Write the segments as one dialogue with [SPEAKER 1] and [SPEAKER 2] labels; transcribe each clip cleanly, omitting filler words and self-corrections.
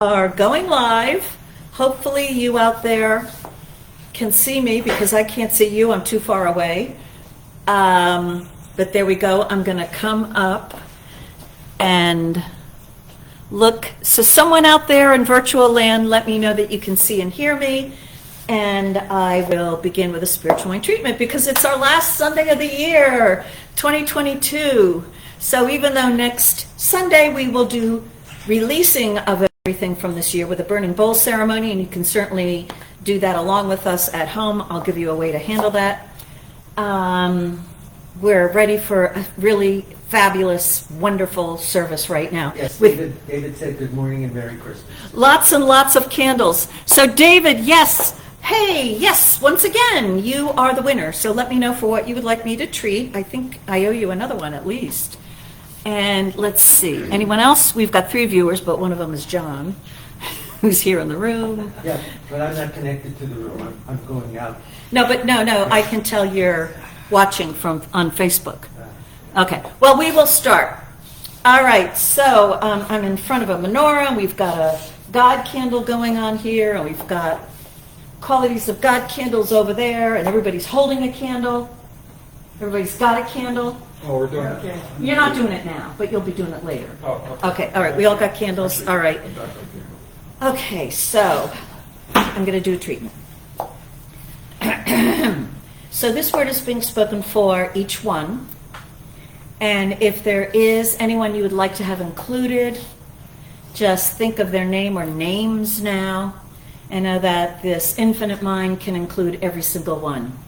[SPEAKER 1] Are going live. Hopefully you out there can see me because I can't see you. I'm too far away. But there we go. I'm going to come up and look. So someone out there in virtual land, let me know that you can see and hear me. And I will begin with a spiritual mind treatment because it's our last Sunday of the year, 2022. So even though next Sunday we will do releasing of everything from this year with a burning bowl ceremony, and you can certainly do that along with us at home. I'll give you a way to handle that. We're ready for a really fabulous, wonderful service right now.
[SPEAKER 2] Yes, David said good morning and Merry Christmas.
[SPEAKER 1] Lots and lots of candles. So David, yes. Hey, yes, once again, you are the winner. So let me know for what you would like me to treat. I think I owe you another one at least. And let's see, anyone else? We've got 3 viewers, but one of them is John, who's here in the room.
[SPEAKER 2] Yeah, but I'm not connected to the room. I'm going out.
[SPEAKER 1] No, I can tell you're watching on Facebook. Okay, well, we will start. All right, so I'm in front of a menorah, and we've got a God candle going on here, and we've got qualities of God candles over there, and everybody's holding a candle. Everybody's got a candle.
[SPEAKER 3] Oh, we're doing it.
[SPEAKER 1] You're not doing it now, but you'll be doing it later.
[SPEAKER 3] Oh,
[SPEAKER 1] Okay, all right, we all got candles, all right. Okay, so I'm going to do a treatment. So this word is being spoken for each one. And if there is anyone you would like to have included, just think of their name or names now, and know that this infinite mind can include every single one.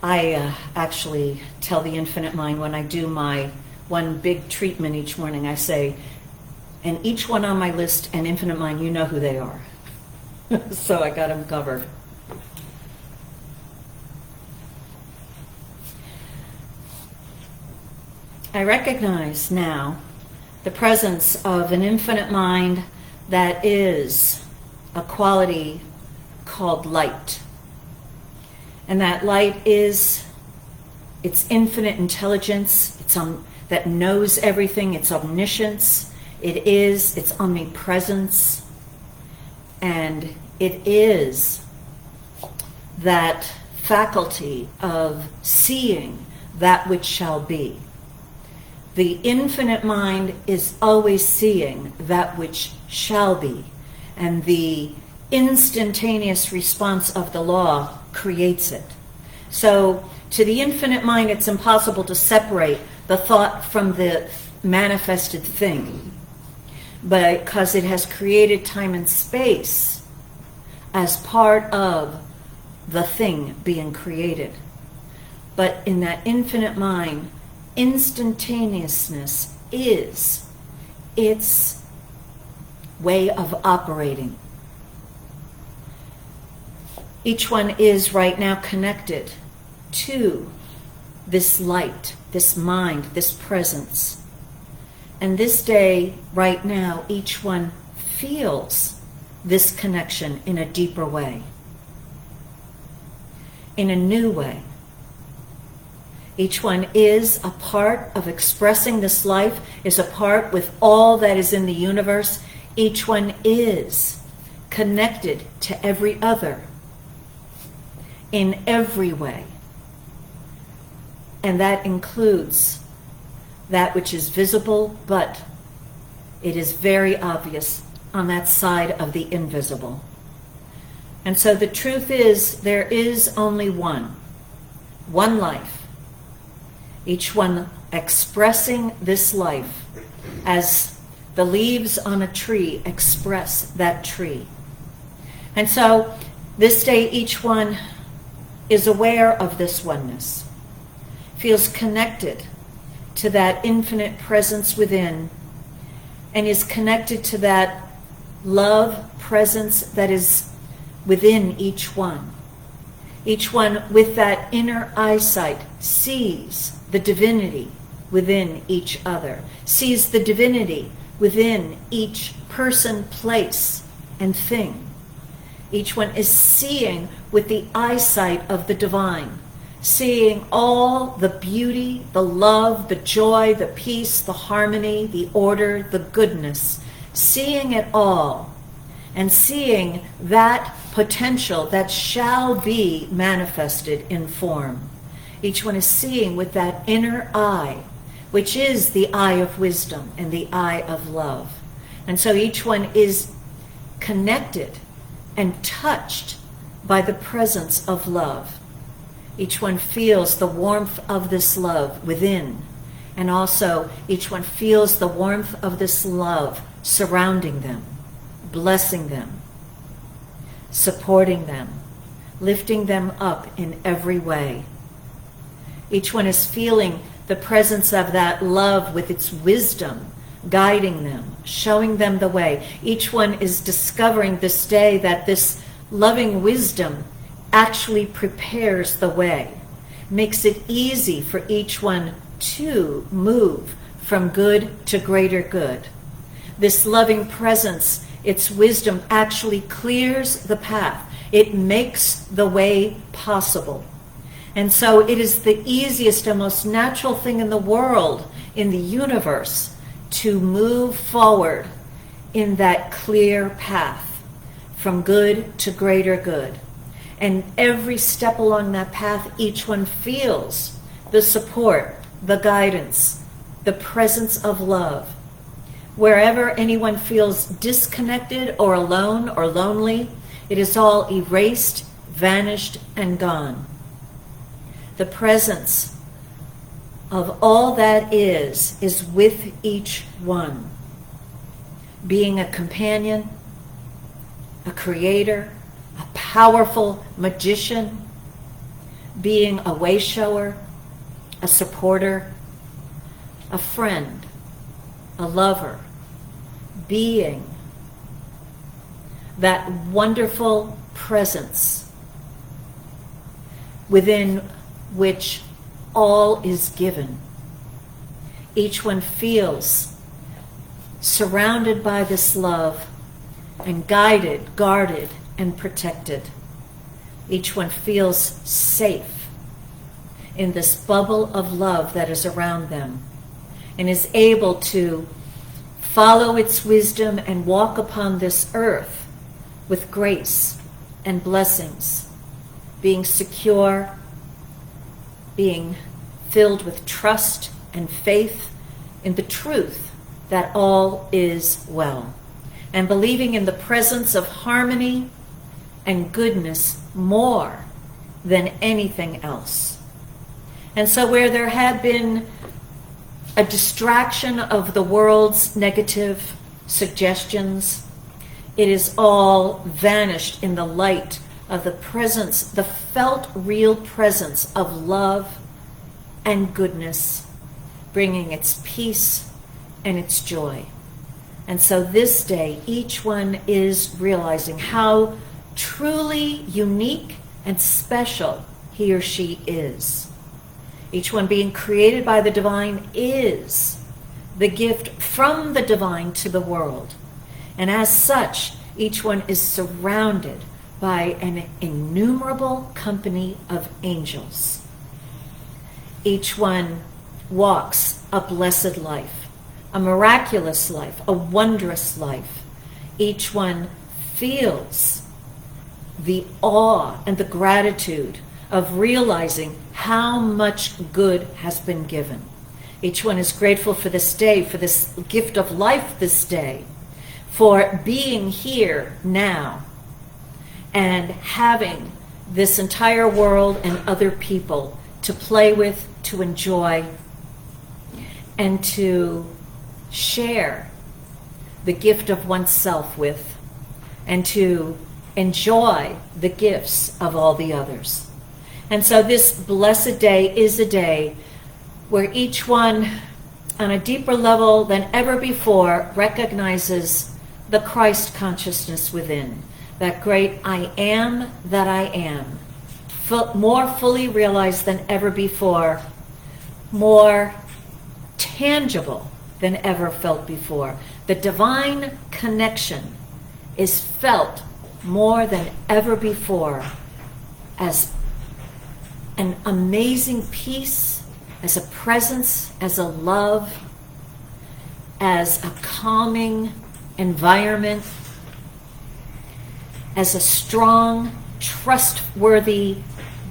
[SPEAKER 1] I actually tell the infinite mind when I do my one big treatment each morning, I say, and each one on my list, and infinite mind, you know who they are. So I got them covered. I recognize now the presence of an infinite mind that is a quality called light. And that light is its infinite intelligence, that knows everything, its omniscience, its omnipresence, and it is that faculty of seeing that which shall be. The infinite mind is always seeing that which shall be, and the instantaneous response of the law creates it. So to the infinite mind, it's impossible to separate the thought from the manifested thing, because it has created time and space as part of the thing being created. But in that infinite mind, instantaneousness is its way of operating. Each one is right now connected to this light, this mind, this presence. And this day, right now, each one feels this connection in a deeper way, in a new way. Each one is a part of expressing this life, is a part with all that is in the universe. Each one is connected to every other in every way. And that includes that which is visible, but it is very obvious on that side of the invisible. And so the truth is, there is only one life, each one expressing this life as the leaves on a tree express that tree. And so this day, each one is aware of this oneness, feels connected to that infinite presence within, and is connected to that love presence that is within each one. Each one with that inner eyesight sees the divinity within each other, sees the divinity within each person, place, and thing. Each one is seeing with the eyesight of the divine, seeing all the beauty, the love, the joy, the peace, the harmony, the order, the goodness seeing it all and seeing that potential that shall be manifested in form. Each one is seeing with that inner eye, which is the eye of wisdom and the eye of love. And so each one is connected and touched by the presence of love. Each one feels the warmth of this love within, and also each one feels the warmth of this love surrounding them, blessing them, supporting them, lifting them up in every way. Each one is feeling the presence of that love with its wisdom, guiding them, showing them the way. Each one is discovering this day that this loving wisdom actually prepares the way, makes it easy for each one to move from good to greater good. This loving presence, its wisdom actually clears the path. It makes the way possible. And so it is the easiest and most natural thing in the world, in the universe, to move forward in that clear path from good to greater good. And every step along that path, each one feels the support, the guidance, the presence of love. Wherever anyone feels disconnected or alone or lonely, it is all erased, vanished, and gone. The presence of all that is with each one. Being a companion, a creator, a powerful magician, being a way shower, a supporter, a friend, a lover, being that wonderful presence within which all is given. Each one feels surrounded by this love and guided, guarded, and protected. Each one feels safe in this bubble of love that is around them and is able to follow its wisdom and walk upon this earth with grace and blessings, being secure, being filled with trust and faith in the truth that all is well, and believing in the presence of harmony and goodness more than anything else. And so where there had been a distraction of the world's negative suggestions, it is all vanished in the light of the presence, the felt real presence of love and goodness, bringing its peace and its joy. And so this day, each one is realizing how truly unique and special he or she is. Each one being created by the divine is the gift from the divine to the world. And as such, each one is surrounded by an innumerable company of angels. Each one walks a blessed life, a miraculous life, a wondrous life. Each one feels the awe and the gratitude of realizing how much good has been given. Each one is grateful for this day, for this gift of life this day, for being here now and having this entire world and other people to play with, to enjoy, and to share the gift of oneself with, and to enjoy the gifts of all the others. And so this blessed day is a day where each one, on a deeper level than ever before, recognizes the Christ consciousness within, that great I am that I am, more fully realized than ever before, more tangible than ever felt before. The divine connection is felt more than ever before as an amazing peace, as a presence, as a love, as a calming environment, as a strong, trustworthy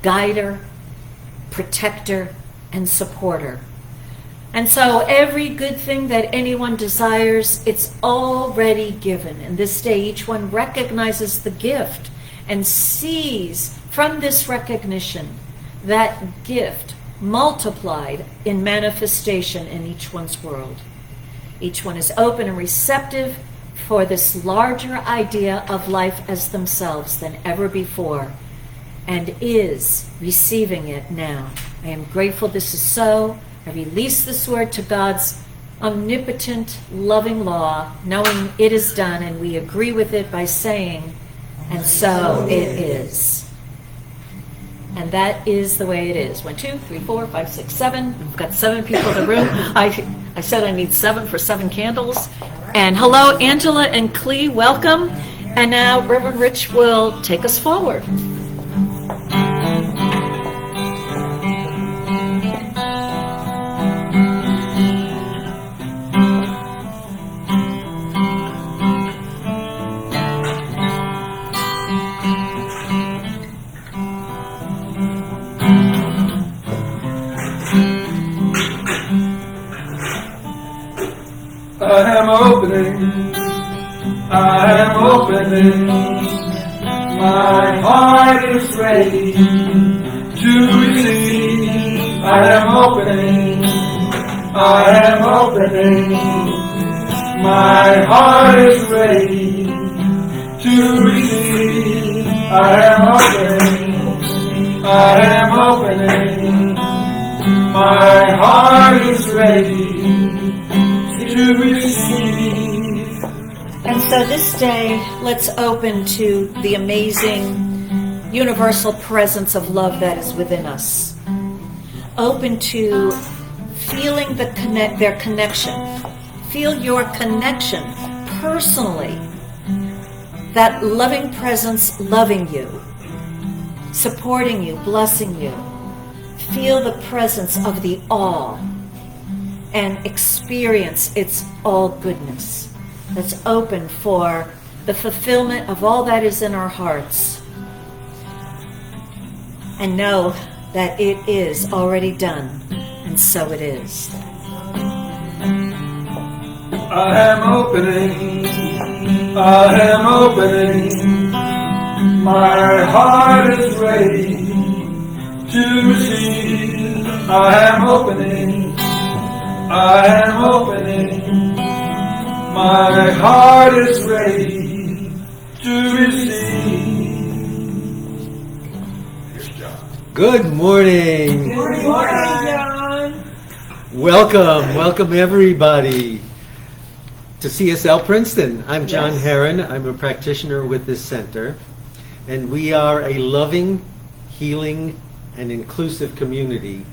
[SPEAKER 1] guider, protector, and supporter. And so every good thing that anyone desires, it's already given. And this day, each one recognizes the gift and sees from this recognition that gift multiplied in manifestation in each one's world. Each one is open and receptive for this larger idea of life as themselves than ever before, and is receiving it now. I am grateful this is so. I release this word to God's omnipotent, loving law, knowing it is done, and we agree with it by saying, and so it is. And that is the way it is. 1, 2, 3, 4, 5, 6, 7. We've got 7 people in the room. I said I need 7 for 7 candles. And hello, Angela and Clee, welcome. And now Reverend Rich will take us forward.
[SPEAKER 3] I am opening, my heart is ready to receive. I am opening, my heart is ready to receive. I am opening, my heart is ready to receive.
[SPEAKER 1] And so this day, let's open to the amazing universal presence of love that is within us. Open to feeling their connection. Feel your connection personally. That loving presence loving you, supporting you, blessing you. Feel the presence of the all and experience its all goodness. That's open for the fulfillment of all that is in our hearts. And know that it is already done, and so it is.
[SPEAKER 3] I am opening, my heart is ready to receive. I am opening, my heart is ready to receive. Here's John.
[SPEAKER 4] Good morning.
[SPEAKER 3] Good morning, John.
[SPEAKER 4] Welcome everybody to CSL Princeton. I'm Jon Heron. I'm a practitioner with this center, and we are a loving, healing, and inclusive community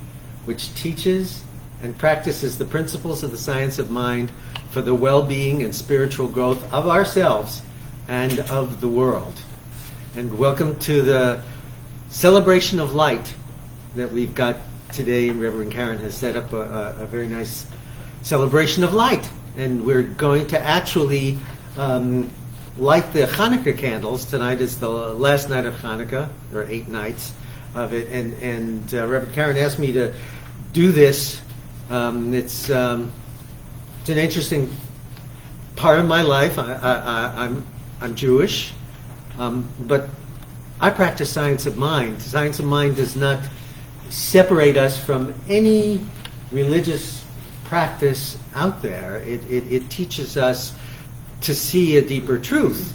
[SPEAKER 4] which teaches and practices the principles of the science of mind for the well-being and spiritual growth of ourselves and of the world. And welcome to the celebration of light that we've got today. Reverend Karen has set up a very nice celebration of light. And we're going to actually light the Hanukkah candles. Tonight is the last night of Hanukkah. There are 8 nights of it. And Reverend Karen asked me to do this. It's an interesting part of my life. I'm Jewish, but I practice science of mind. Science of mind does not separate us from any religious practice out there. It teaches us to see a deeper truth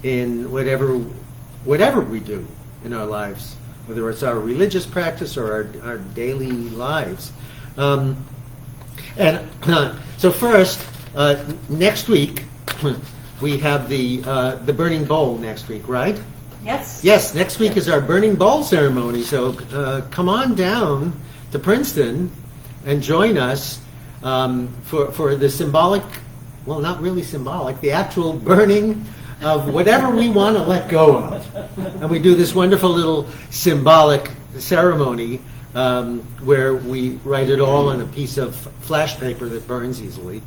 [SPEAKER 4] in whatever we do in our lives, whether it's our religious practice or our daily lives. So first, next week we have the burning bowl next week, right?
[SPEAKER 1] Yes.
[SPEAKER 4] Yes, next week is our burning bowl ceremony. So come on down to Princeton and join us for the symbolic, well, not really symbolic, the actual burning of whatever we want to let go of. And we do this wonderful little symbolic ceremony where we write it all on a piece of flash paper that burns easily.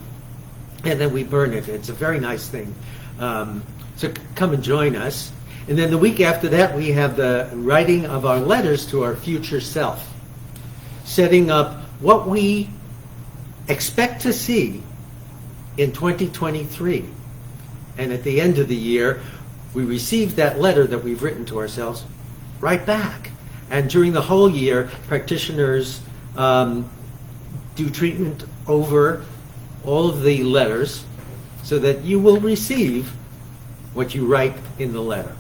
[SPEAKER 4] and then we burn it. It's a very nice thing. So come and join us. And then the week after that, we have the writing of our letters to our future self, setting up what we expect to see in 2023. And at the end of the year, we receive that letter that we've written to ourselves right back. And during the whole year, practitioners do treatment over all of the letters so that you will receive what you write in the letter.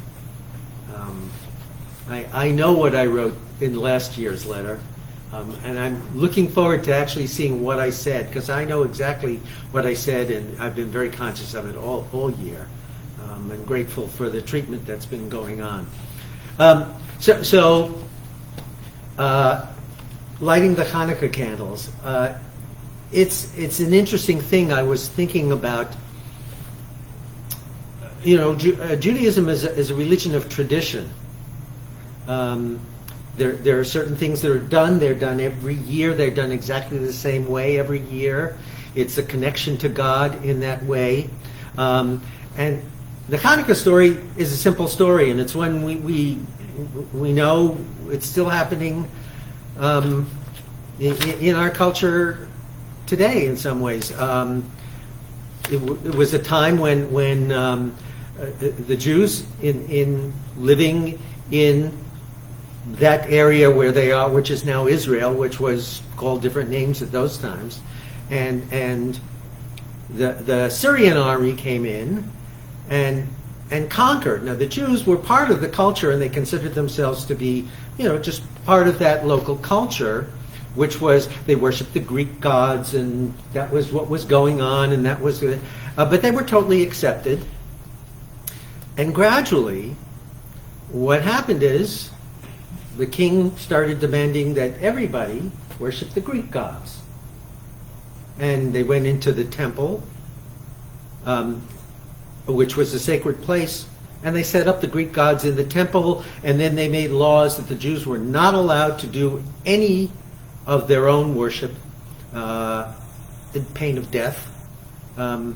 [SPEAKER 4] I know what I wrote in last year's letter, and I'm looking forward to actually seeing what I said, because I know exactly what I said, and I've been very conscious of it all year. I'm grateful for the treatment that's been going on. Lighting the Hanukkah candles. It's an interesting thing. I was thinking about, Judaism is a religion of tradition. There are certain things that are done. They're done every year. They're done exactly the same way every year. It's a connection to God in that way. And the Hanukkah story is a simple story, and it's one we know it's still happening in our culture today in some ways. It was a time when the Jews in living in that area where they are, which is now Israel, which was called different names at those times, and the Syrian army came in and conquered. Now the Jews were part of the culture, and they considered themselves to be, just part of that local culture, which was they worshipped the Greek gods, and that was what was going on, and that was it. But they were totally accepted. And gradually, what happened is the king started demanding that everybody worship the Greek gods. And they went into the temple, which was a sacred place, and they set up the Greek gods in the temple, and then they made laws that the Jews were not allowed to do any of their own worship, in pain of death, not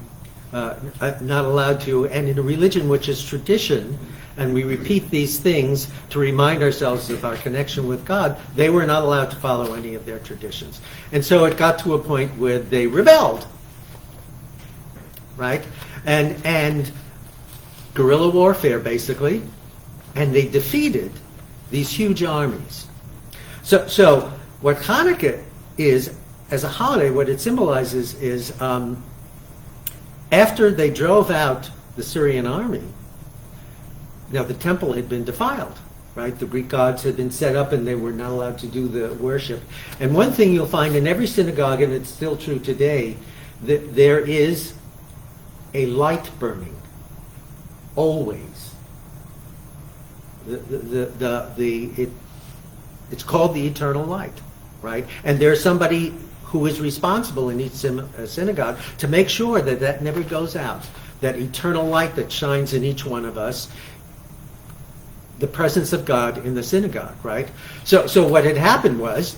[SPEAKER 4] allowed to, and in a religion which is tradition, and we repeat these things to remind ourselves of our connection with God, they were not allowed to follow any of their traditions. And so it got to a point where they rebelled, right? And guerrilla warfare, basically, and they defeated these huge armies. So what Hanukkah is, as a holiday, what it symbolizes is after they drove out the Syrian army, now the temple had been defiled, right? The Greek gods had been set up and they were not allowed to do the worship. And one thing you'll find in every synagogue, and it's still true today, that there is a light burning, always. It's called the eternal light, right? And there's somebody who is responsible in each synagogue to make sure that that never goes out. That eternal light that shines in each one of us, the presence of God in the synagogue, right? So what had happened was,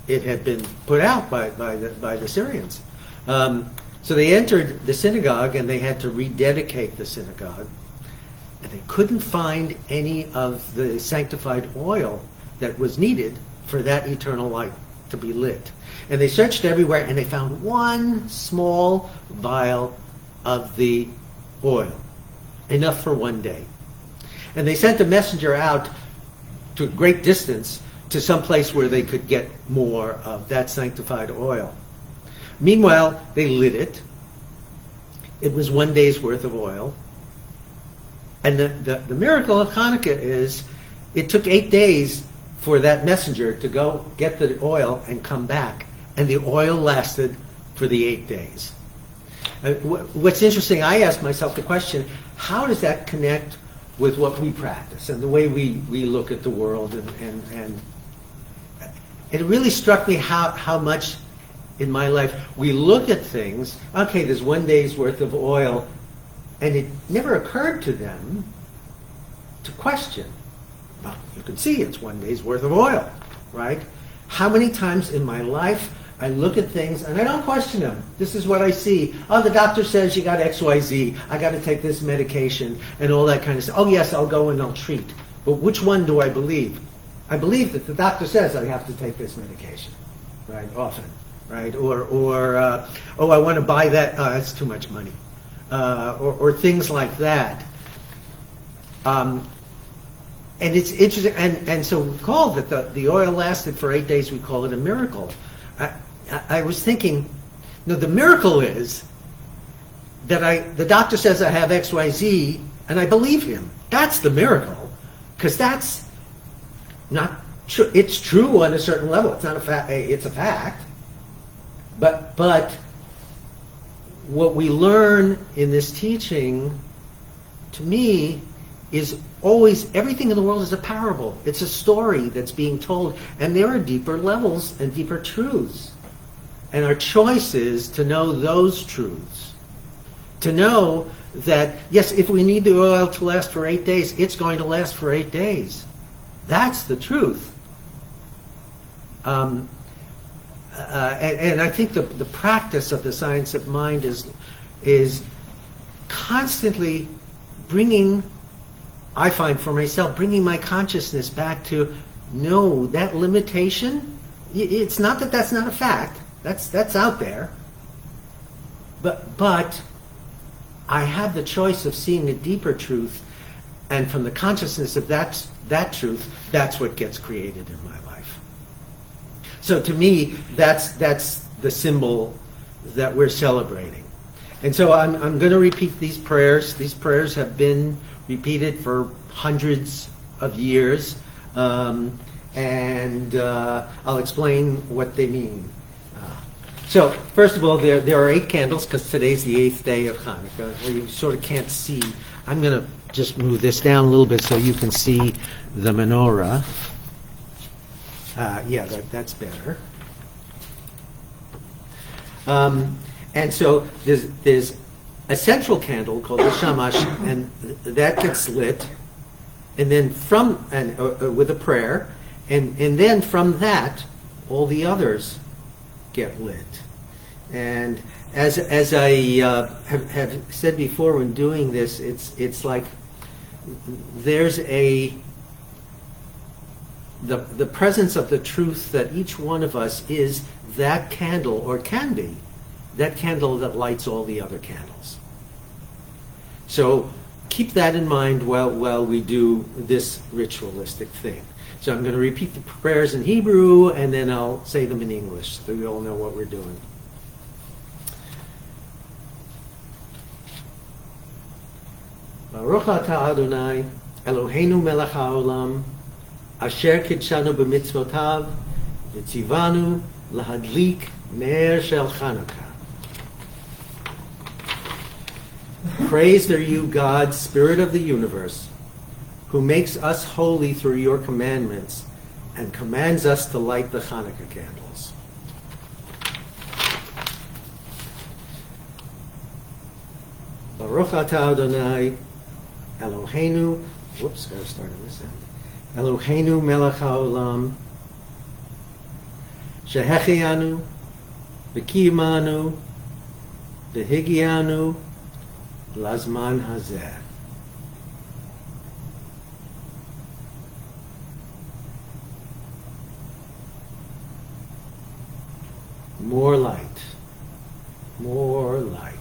[SPEAKER 4] it had been put out by the Syrians. So they entered the synagogue and they had to rededicate the synagogue, and they couldn't find any of the sanctified oil that was needed for that eternal light to be lit. And they searched everywhere and they found one small vial of the oil, enough for one day. And they sent a messenger out to a great distance to some place where they could get more of that sanctified oil. Meanwhile, they lit it. It was one day's worth of oil. And the miracle of Hanukkah is it took 8 days for that messenger to go get the oil and come back. And the oil lasted for the 8 days. What's interesting, I ask myself the question, how does that connect with what we practice and the way we look at the world? And it really struck me how much in my life we look at things, okay, there's 1 day's worth of oil, and it never occurred to them to question. Well, you can see it's 1 day's worth of oil, right? How many times in my life I look at things and I don't question them. This is what I see. Oh, the doctor says you got XYZ. I got to take this medication and all that kind of stuff. Oh, yes, I'll go and I'll treat. But which one do I believe? I believe that the doctor says I have to take this medication, right? Often, right? Or oh, I want to buy that. Oh, that's too much money. Or things like that. And it's interesting, and so we call that the oil lasted for 8 days. We call it a miracle. I was thinking, no, the miracle is that the doctor says I have XYZ, and I believe him. That's the miracle, because that's not true. It's true on a certain level. It's not a fact. It's a fact. But what we learn in this teaching, to me, is always everything in the world is a parable. It's a story that's being told, and there are deeper levels and deeper truths. And our choice is to know those truths. To know that, yes, if we need the oil to last for 8 days, it's going to last for 8 days. That's the truth. And I think the practice of the science of mind is constantly bringing, I find for myself, bringing my consciousness back to, no, that limitation, it's not that that's not a fact. That's out there. But I have the choice of seeing a deeper truth, and from the consciousness of that truth, that's what gets created in my life. So to me, that's the symbol that we're celebrating. And so I'm going to repeat these prayers. These prayers have been repeated for hundreds of years, and I'll explain what they mean. So first of all, there are 8 candles, because today's the 8th day of Hanukkah, where you sort of can't see. I'm going to just move this down a little bit so you can see the menorah. Yeah, that's better. And so there's a central candle called the shamash, and that gets lit, and then with a prayer, and then from that, all the others get lit. And as I have said before when doing this, it's like there's the presence of the truth that each one of us is that candle, or can be that candle that lights all the other candles. So keep that in mind while we do this ritualistic thing. So I'm going to repeat the prayers in Hebrew, and then I'll say them in English, so you all know what we're doing. Baruch atah Adonai, Eloheinu melech haolam, asher kidshanu b'mitzvotav, v'tzivanu lahadlik ner shel Hanukkah. Praised are you, God, Spirit of the universe, who makes us holy through your commandments and commands us to light the Hanukkah candles. Baruch atah Adonai, Eloheinu, whoops, gotta start on this end. Eloheinu melech haolam, shehechianu, v'kiyimanu, v'higianu, lazman hazeh. More light. More light.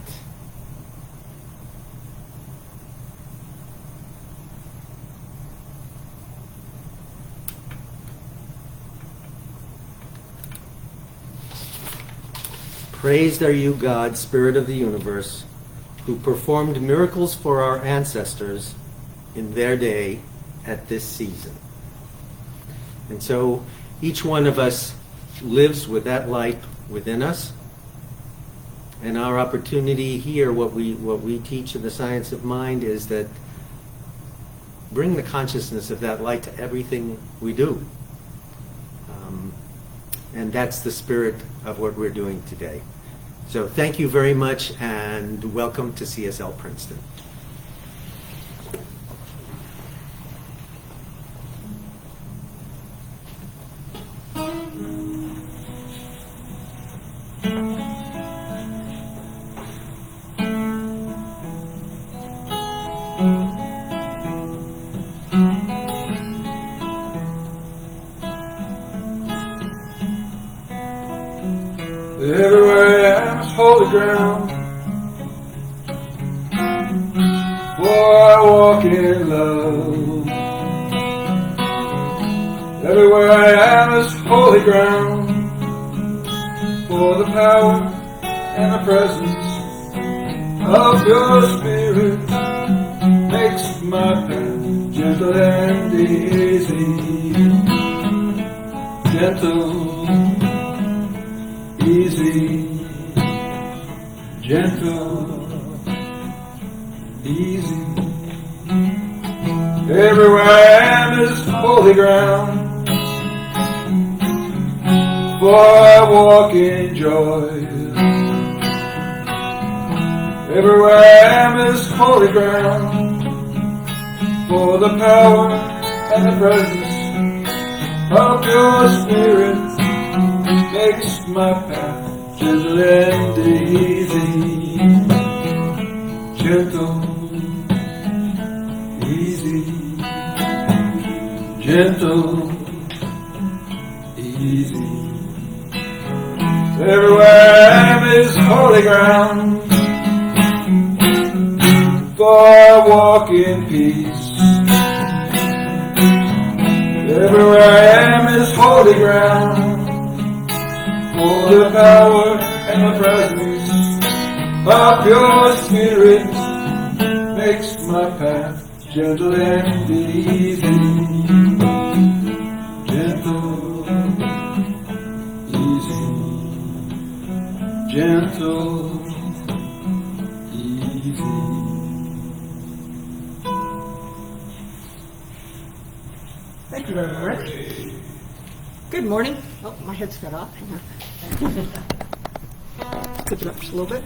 [SPEAKER 4] Praised are you, God, Spirit of the universe, who performed miracles for our ancestors in their day at this season. And so each one of us lives with that light within us. And our opportunity here, what we teach in the science of mind, is that bring the consciousness of that light to everything we do. And that's the spirit of what we're doing today. So thank you very much, and welcome to CSL Princeton.
[SPEAKER 3] Everywhere I am is holy ground, for I walk in love. Everywhere I am is holy ground, for the power and the presence of your spirit makes my path gentle and easy. Gentle, easy, gentle, easy. Everywhere I am is holy ground, for I walk in joy. Everywhere I am is holy ground, for the power and the presence of your spirit makes my path gentle and easy. Gentle, easy, gentle, easy. Everywhere I am is holy ground, for I walk in peace. Everywhere I am is holy ground, for the power and the presence of your spirit makes my path gentle and easy. Gentle, easy, gentle, easy.
[SPEAKER 5] Thank you very much. Good morning. Oh, my head's cut off. Hang on. Put it up just a little bit.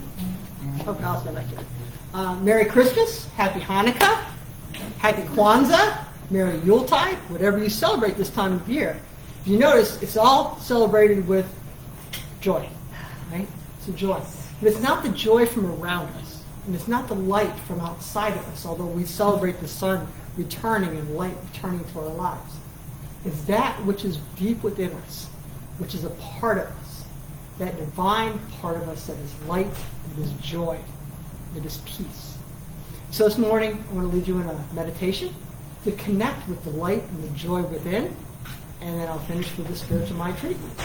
[SPEAKER 5] Okay, I'll stand like that. Merry Christmas, Happy Hanukkah, Happy Kwanzaa, Merry Yuletide, whatever you celebrate this time of year. If you notice, it's all celebrated with joy, right? It's a joy. But it's not the joy from around us, and it's not the light from outside of us, although we celebrate the sun returning and light returning to our lives. It's that which is deep within us, which is a part of us, that divine part of us that is light, that is joy, that is peace. So this morning, I want to lead you in a meditation to connect with the light and the joy within, and then I'll finish with the spiritual mind treatment.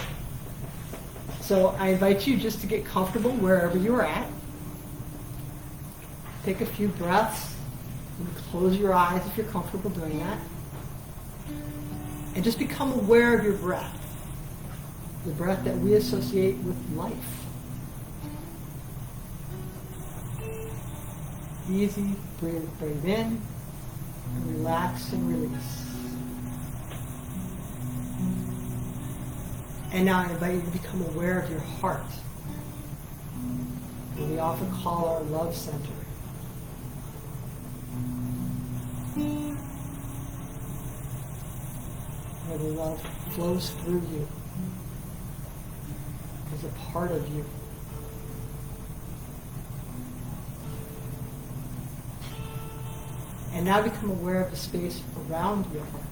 [SPEAKER 5] So I invite you just to get comfortable wherever you are at. Take a few breaths, and close your eyes if you're comfortable doing that. And just become aware of your breath, the breath that we associate with life. Easy, breathe in, and relax and release. And now I invite you to become aware of your heart, what we often call our love center. Where the love flows through you as a part of you. And now become aware of the space around your heart.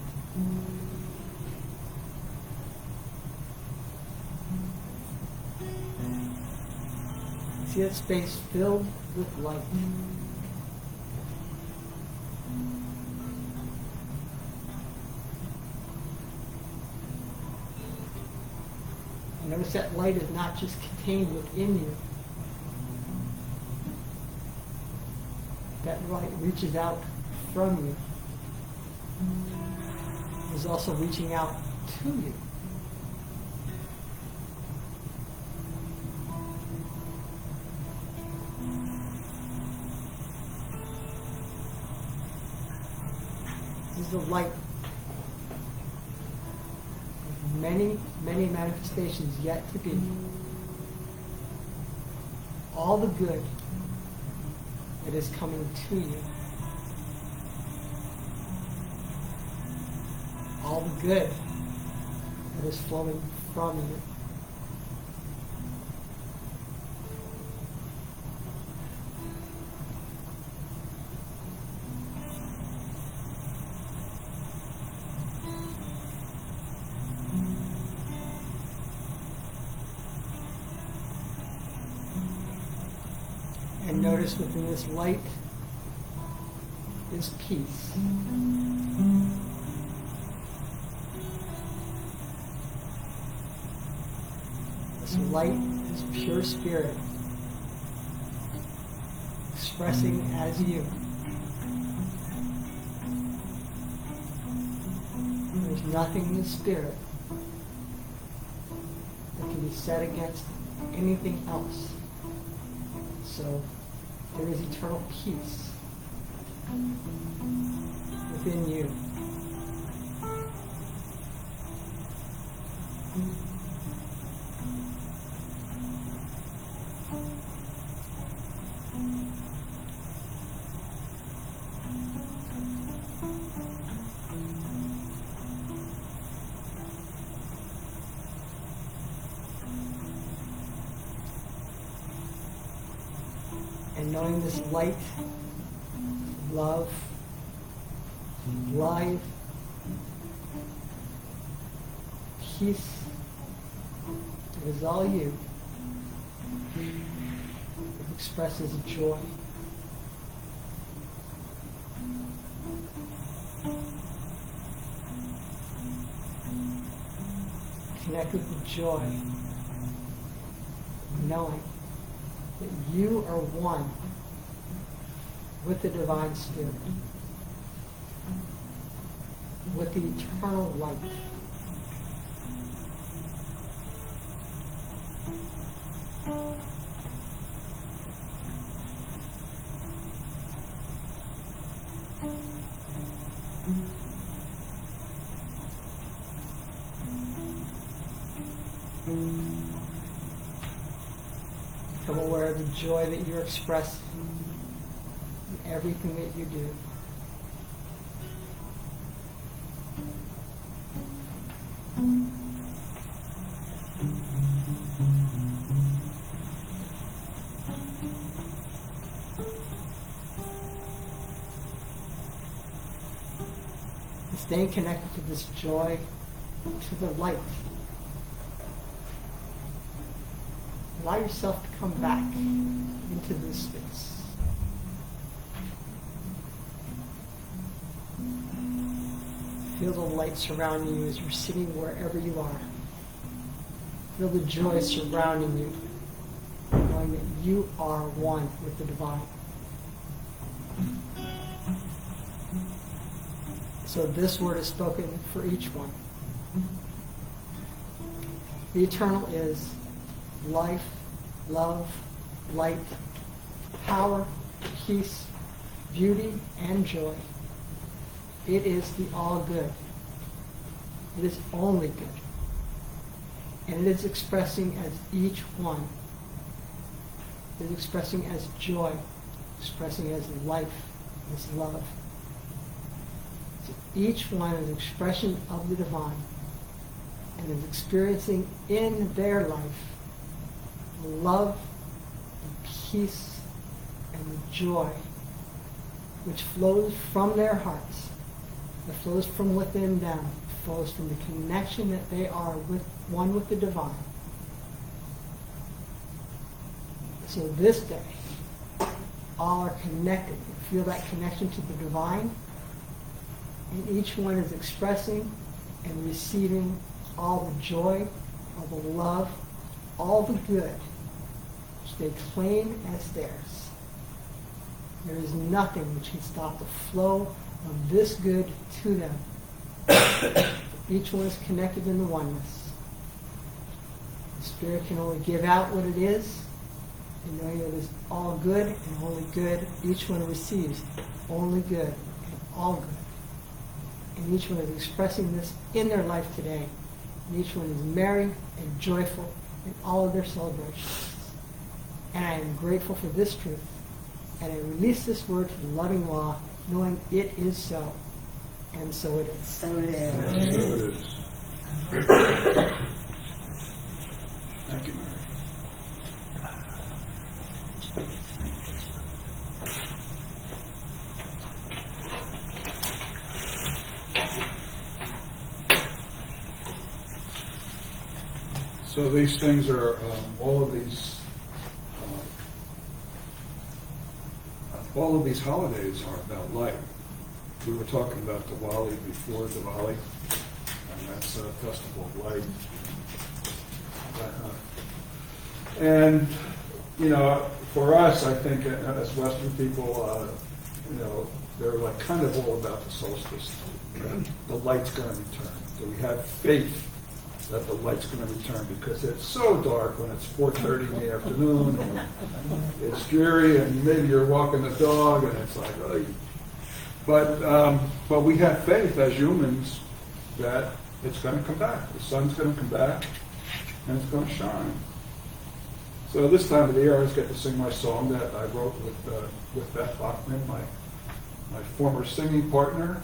[SPEAKER 5] See that space filled with light. Notice that light is not just contained within you. That light reaches out from you. It is also reaching out to you. This is the light. Many, many manifestations yet to be. All the good that is coming to you. All the good that is flowing from you. And notice within this light is peace. This light is pure spirit, expressing as you. There's nothing in the spirit that can be set against anything else. So there is eternal peace within you. And knowing this light, love, life, peace, it is all you. It expresses joy. Connect with the joy, knowing that you are one with the Divine Spirit, with the eternal light. Become aware of the joy that you're expressing in everything that you do. And staying connected to this joy, to the light. Allow yourself to come back into this space. Feel the light surrounding you as you're sitting wherever you are. Feel the joy surrounding you, knowing that you are one with the divine. So this word is spoken for each one. The eternal is life, love, light, power, peace, beauty, and joy. It is the all good. It is only good. And it is expressing as each one. It is expressing as joy, expressing as life, as love. So each one is an expression of the divine and is experiencing in their life the love, the peace, and the joy which flows from their hearts, that flows from within them, flows from the connection that they are with one with the divine. So this day, all are connected. You feel that connection to the divine, and each one is expressing and receiving all the joy, all the love, all the good which they claim as theirs. There is nothing which can stop the flow of this good to them. Each one is connected in the oneness. The Spirit can only give out what it is, and knowing that it is all good and only good, each one receives only good and all good. And each one is expressing this in their life today. And each one is merry and joyful in all of their celebrations. And I am grateful for this truth. And I release this word to the loving law, knowing it is so. And so it is.
[SPEAKER 1] So it is.
[SPEAKER 3] So it is. Thank you, Mary. So these things are, all of these all of these holidays are about light. We were talking about Diwali before Diwali, and that's a festival of light. And, for us, I think as Western people, they're like kind of all about the solstice. The light's going to return. So we have faith that the light's going to return because it's so dark when it's 4:30 in the afternoon. And it's dreary, and maybe you're walking the dog, and it's like, oh. But we have faith as humans that it's going to come back. The sun's going to come back, and it's going to shine. So this time of the year, I always get to sing my song that I wrote with Beth Bachman, my former singing partner.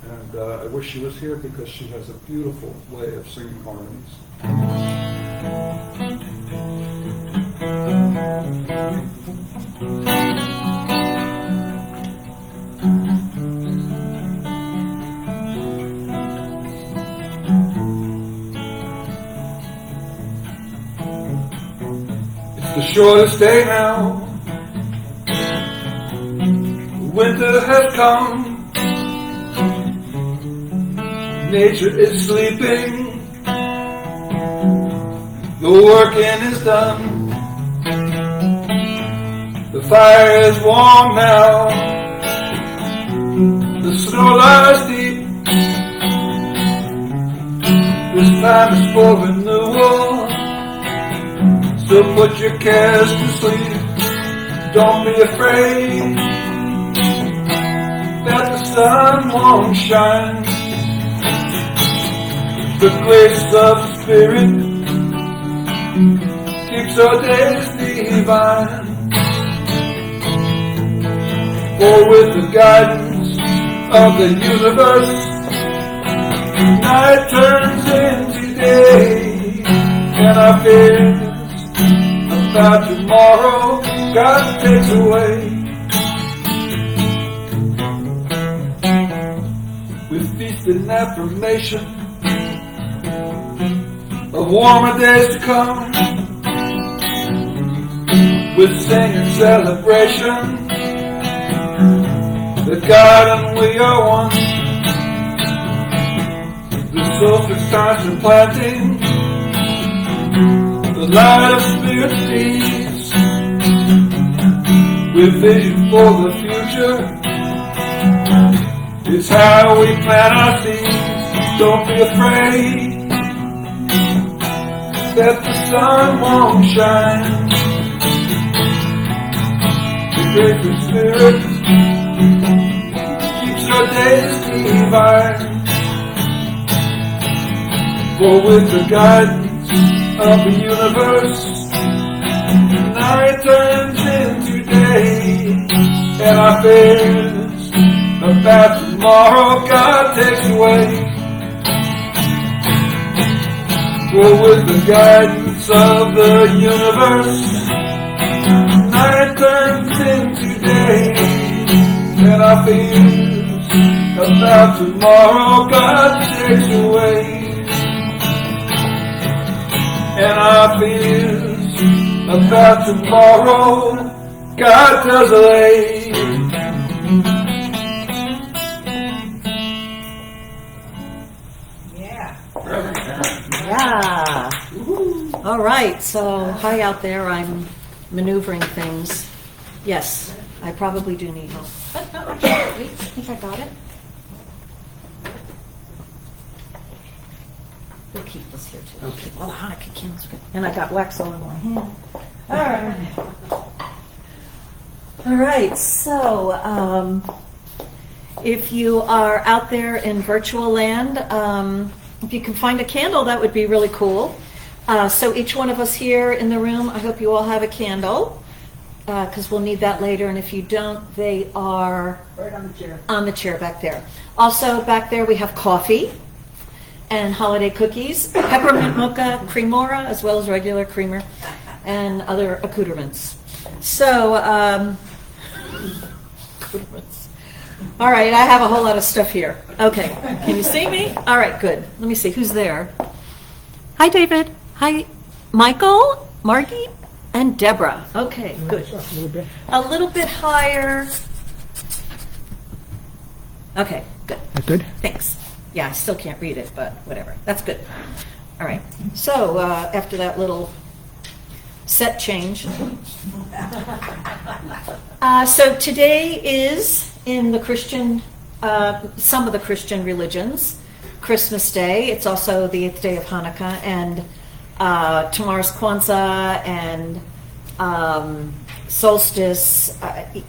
[SPEAKER 3] And I wish she was here because she has a beautiful way of singing harmonies. It's the shortest day now. Winter has come. Nature is sleeping, the working is done, the fire is warm now, the snow lies deep, this time is for renewal, so put your cares to sleep, don't be afraid that the sun won't shine. The grace of the Spirit keeps our days divine. For with the guidance of the universe, night turns into day, and our fears about tomorrow God takes away. With feast and affirmation of warmer days to come, with sing and celebration that God and we are one. The solstice times for planting the light of spirit seeds, with vision for the future. It's how we plant our seeds. Don't be afraid that the sun won't shine. The grace of Spirit keeps our days divine. For with the guidance of the universe, night turns into day, and our fears about tomorrow God takes away. For with the guidance of the universe, night turns into day, and our fears about tomorrow God takes away. And our fears about tomorrow God does away.
[SPEAKER 1] Yeah. All right. So, hi out there. I'm maneuvering things. Yes, I probably do need help. But no, wait, I think I got it. We'll keep this here too. Okay. Well, the Hanukkah candles. And I got wax all in my hand. All right. All right. So, if you are out there in virtual land, if you can find a candle, that would be really cool. So each one of us here in the room, I hope you all have a candle, because we'll need that later. And if you don't, they are
[SPEAKER 5] Right on the chair.
[SPEAKER 1] on the chair back there. Also back there we have coffee and holiday cookies, peppermint mocha, cremora, as well as regular creamer, and other accoutrements. So, accoutrements. All right, I have a whole lot of stuff here. Okay, can you see me? All right, good. Let me see, who's there? Hi, David. Hi, Michael, Margie, And Deborah. Okay, good.
[SPEAKER 5] A little bit.
[SPEAKER 1] A little bit higher. Okay, good.
[SPEAKER 5] That good?
[SPEAKER 1] Thanks. Yeah, I still can't read it, but whatever. That's good. All right. So after that little set change. So today is in the Christian, some of the Christian religions, Christmas Day. It's also the 8th day of Hanukkah, and tomorrow's Kwanzaa and solstice.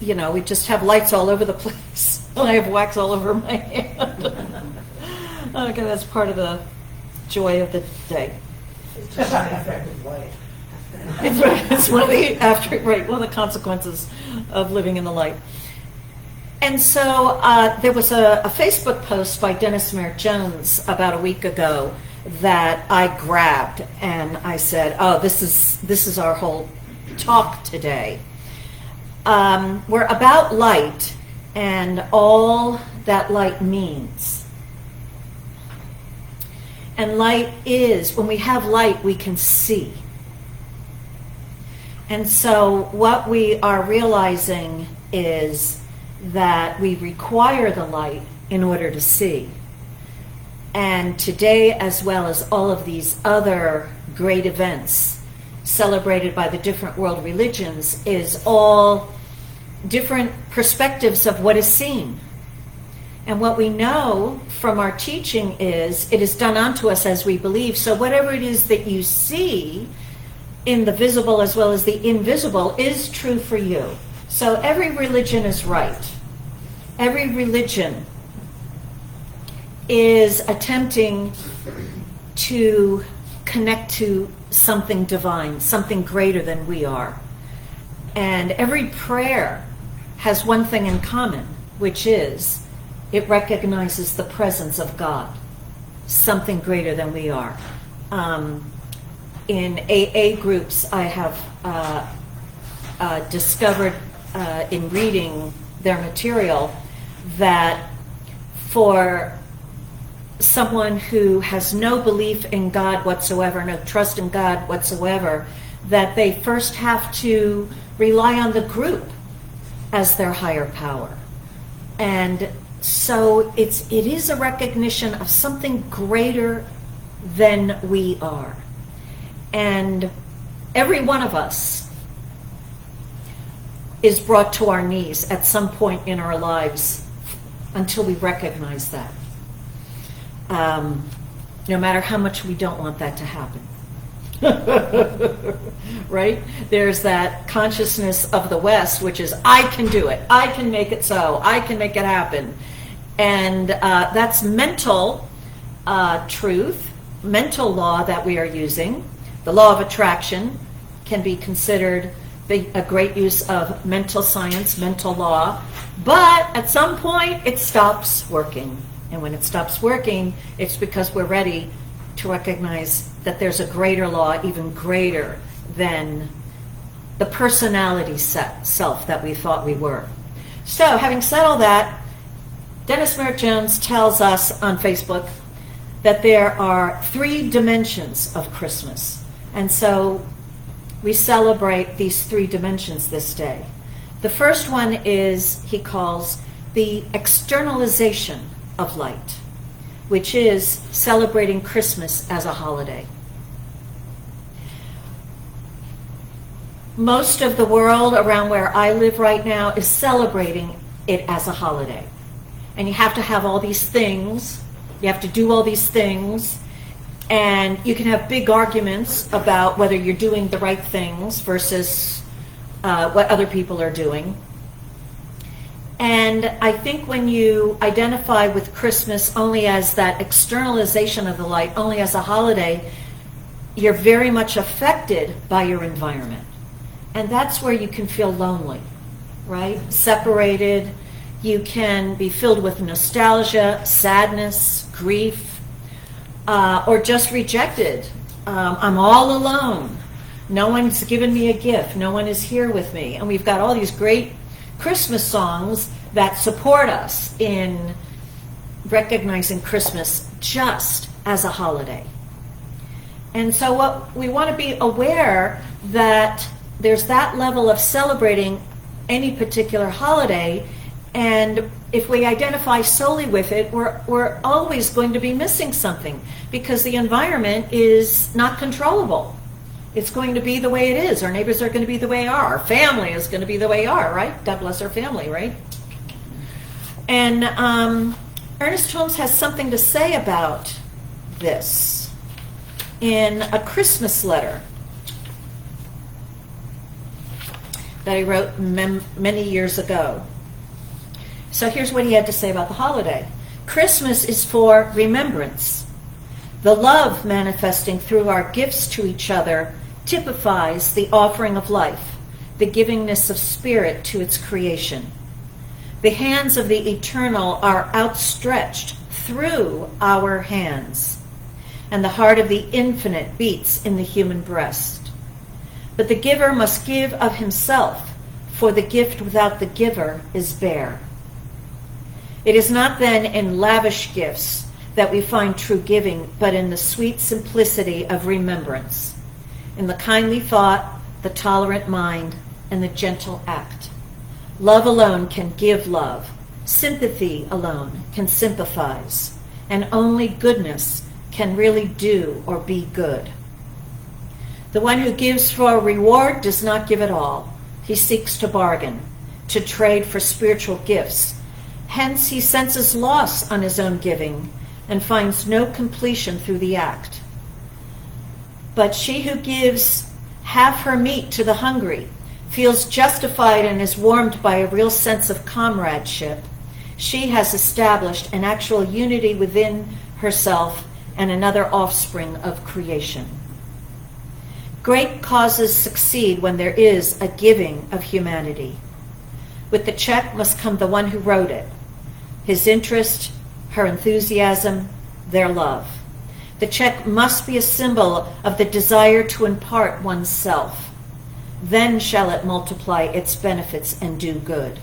[SPEAKER 1] We just have lights all over the place. I have wax all over my hand. Okay, that's part of the joy of the day.
[SPEAKER 6] It's just an effect of light.
[SPEAKER 1] It's one of the consequences of living in the light. And so there was a Facebook post by Dennis Merritt-Jones about a week ago that I grabbed, and I said, "Oh, this is our whole talk today." We're about light and all that light means. And light is, when we have light, we can see. And so what we are realizing is that we require the light in order to see. And today, as well as all of these other great events celebrated by the different world religions, is all different perspectives of what is seen. And what we know from our teaching is it is done unto us as we believe. So whatever it is that you see in the visible as well as the invisible is true for you. So every religion is right. Every religion is attempting to connect to something divine, something greater than we are. And every prayer has one thing in common, which is it recognizes the presence of God, something greater than we are. In AA groups, I have discovered in reading their material that for someone who has no belief in God whatsoever, no trust in God whatsoever, that they first have to rely on the group as their higher power. And so it is a recognition of something greater than we are. And every one of us is brought to our knees at some point in our lives until we recognize that. No matter how much we don't want that to happen. Right? There's that consciousness of the West, which is, I can do it. I can make it so. I can make it happen. And that's mental truth, mental law that we are using. The law of attraction can be considered a great use of mental science, mental law. But at some point, it stops working. And when it stops working, it's because we're ready to recognize that there's a greater law, even greater than the personality self that we thought we were. So, having said all that, Dennis Merritt-Jones tells us on Facebook that there are 3 dimensions of Christmas. And so we celebrate these 3 dimensions this day. The first one is, he calls, the externalization of light, which is celebrating Christmas as a holiday. Most of the world around where I live right now is celebrating it as a holiday. And you have to have all these things, you have to do all these things, and you can have big arguments about whether you're doing the right things versus what other people are doing. And I think when you identify with Christmas only as that externalization of the light, only as a holiday, you're very much affected by your environment. And that's where you can feel lonely, right? Separated. You can be filled with nostalgia, sadness, grief, or just rejected. I'm all alone. No one's given me a gift. No one is here with me. And we've got all these great Christmas songs that support us in recognizing Christmas just as a holiday. And so what we want to be aware that there's that level of celebrating any particular holiday, and if we identify solely with it, we're always going to be missing something, because the environment is not controllable. It's going to be the way it is. Our neighbors are going to be the way they are. Our family is going to be the way they are, right? God bless our family, right? And Ernest Holmes has something to say about this in a Christmas letter that he wrote many years ago. So here's what he had to say about the holiday. Christmas is for remembrance. The love manifesting through our gifts to each other typifies the offering of life, the givingness of spirit to its creation. The hands of the eternal are outstretched through our hands, and the heart of the infinite beats in the human breast. But the giver must give of himself, for the gift without the giver is bare. It is not then in lavish gifts that we find true giving, but in the sweet simplicity of remembrance, in the kindly thought, the tolerant mind, and the gentle act. Love alone can give love. Sympathy alone can sympathize. And only goodness can really do or be good. The one who gives for a reward does not give at all. He seeks to bargain, to trade for spiritual gifts. Hence he senses loss on his own giving and finds no completion through the act. But she who gives half her meat to the hungry feels justified and is warmed by a real sense of comradeship. She has established an actual unity within herself and another offspring of creation. Great causes succeed when there is a giving of humanity. With the check must come the one who wrote it, his interest, her enthusiasm, their love. The check must be a symbol of the desire to impart oneself. Then shall it multiply its benefits and do good.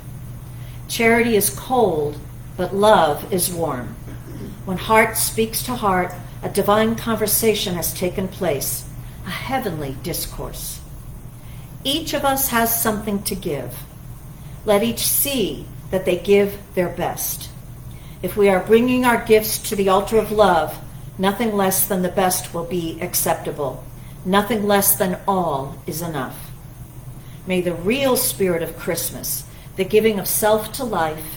[SPEAKER 1] Charity is cold, but love is warm. When heart speaks to heart, a divine conversation has taken place, a heavenly discourse. Each of us has something to give. Let each see that they give their best. If we are bringing our gifts to the altar of love, nothing less than the best will be acceptable. Nothing less than all is enough. May the real spirit of Christmas, the giving of self to life,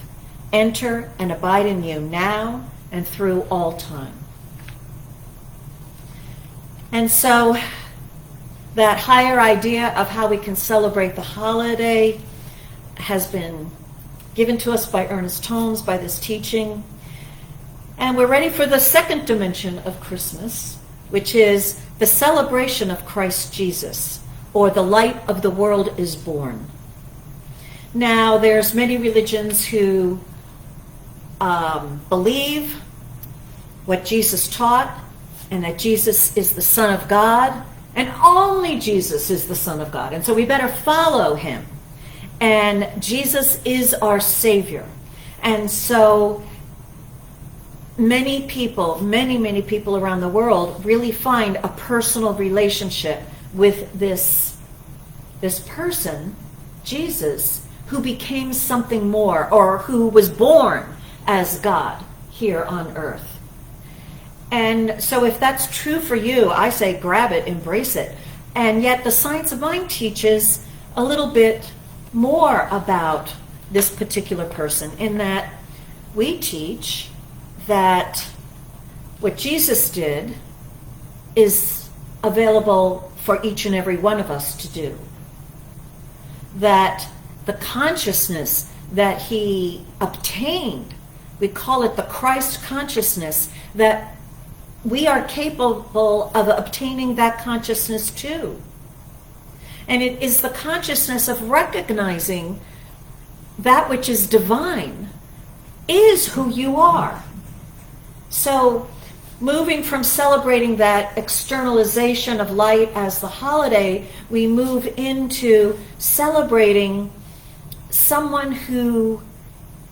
[SPEAKER 1] enter and abide in you now and through all time. And so that higher idea of how we can celebrate the holiday has been given to us by Ernest Holmes, by this teaching. And we're ready for the second dimension of Christmas, which is the celebration of Christ Jesus, or the light of the world is born. Now, there's many religions who believe what Jesus taught, and that Jesus is the Son of God, and only Jesus is the Son of God. And so we better follow him. And Jesus is our Savior. And so many people, many people around the world really find a personal relationship with this person, Jesus, who became something more, or who was born as God here on earth. And so if that's true for you, I say grab it, embrace it. And yet the Science of Mind teaches a little bit more about this particular person, in that we teach that what Jesus did is available for each and every one of us to do. That the consciousness that he obtained, we call it the Christ consciousness, that we are capable of obtaining that consciousness too. And it is the consciousness of recognizing that which is divine is who you are. So moving from celebrating that externalization of light as the holiday, we move into celebrating someone who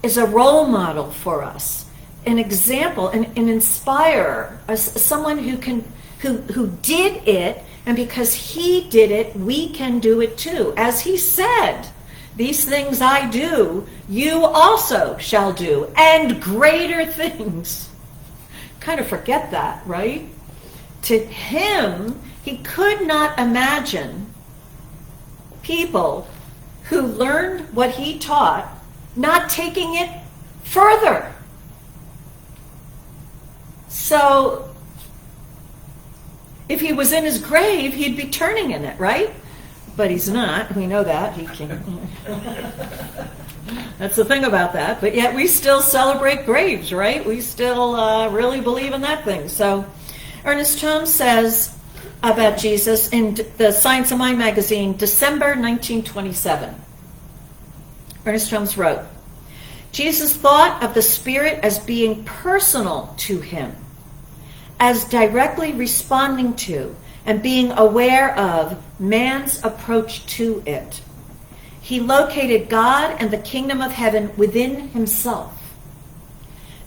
[SPEAKER 1] is a role model for us, an example, an inspirer, someone who can who did it, and because he did it, we can do it too. As he said, these things I do, you also shall do, and greater things. Kind of forget that, right? To him, he could not imagine people who learned what he taught not taking it further. So, if he was in his grave, he'd be turning in it, right? But he's not. We know that. He can't. That's the thing about that. But yet we still celebrate graves, right? We still really believe in that thing. So Ernest Holmes says about Jesus in the Science of Mind magazine, December 1927. Ernest Holmes wrote, Jesus thought of the Spirit as being personal to him, as directly responding to and being aware of man's approach to it. He located God and the kingdom of heaven within himself.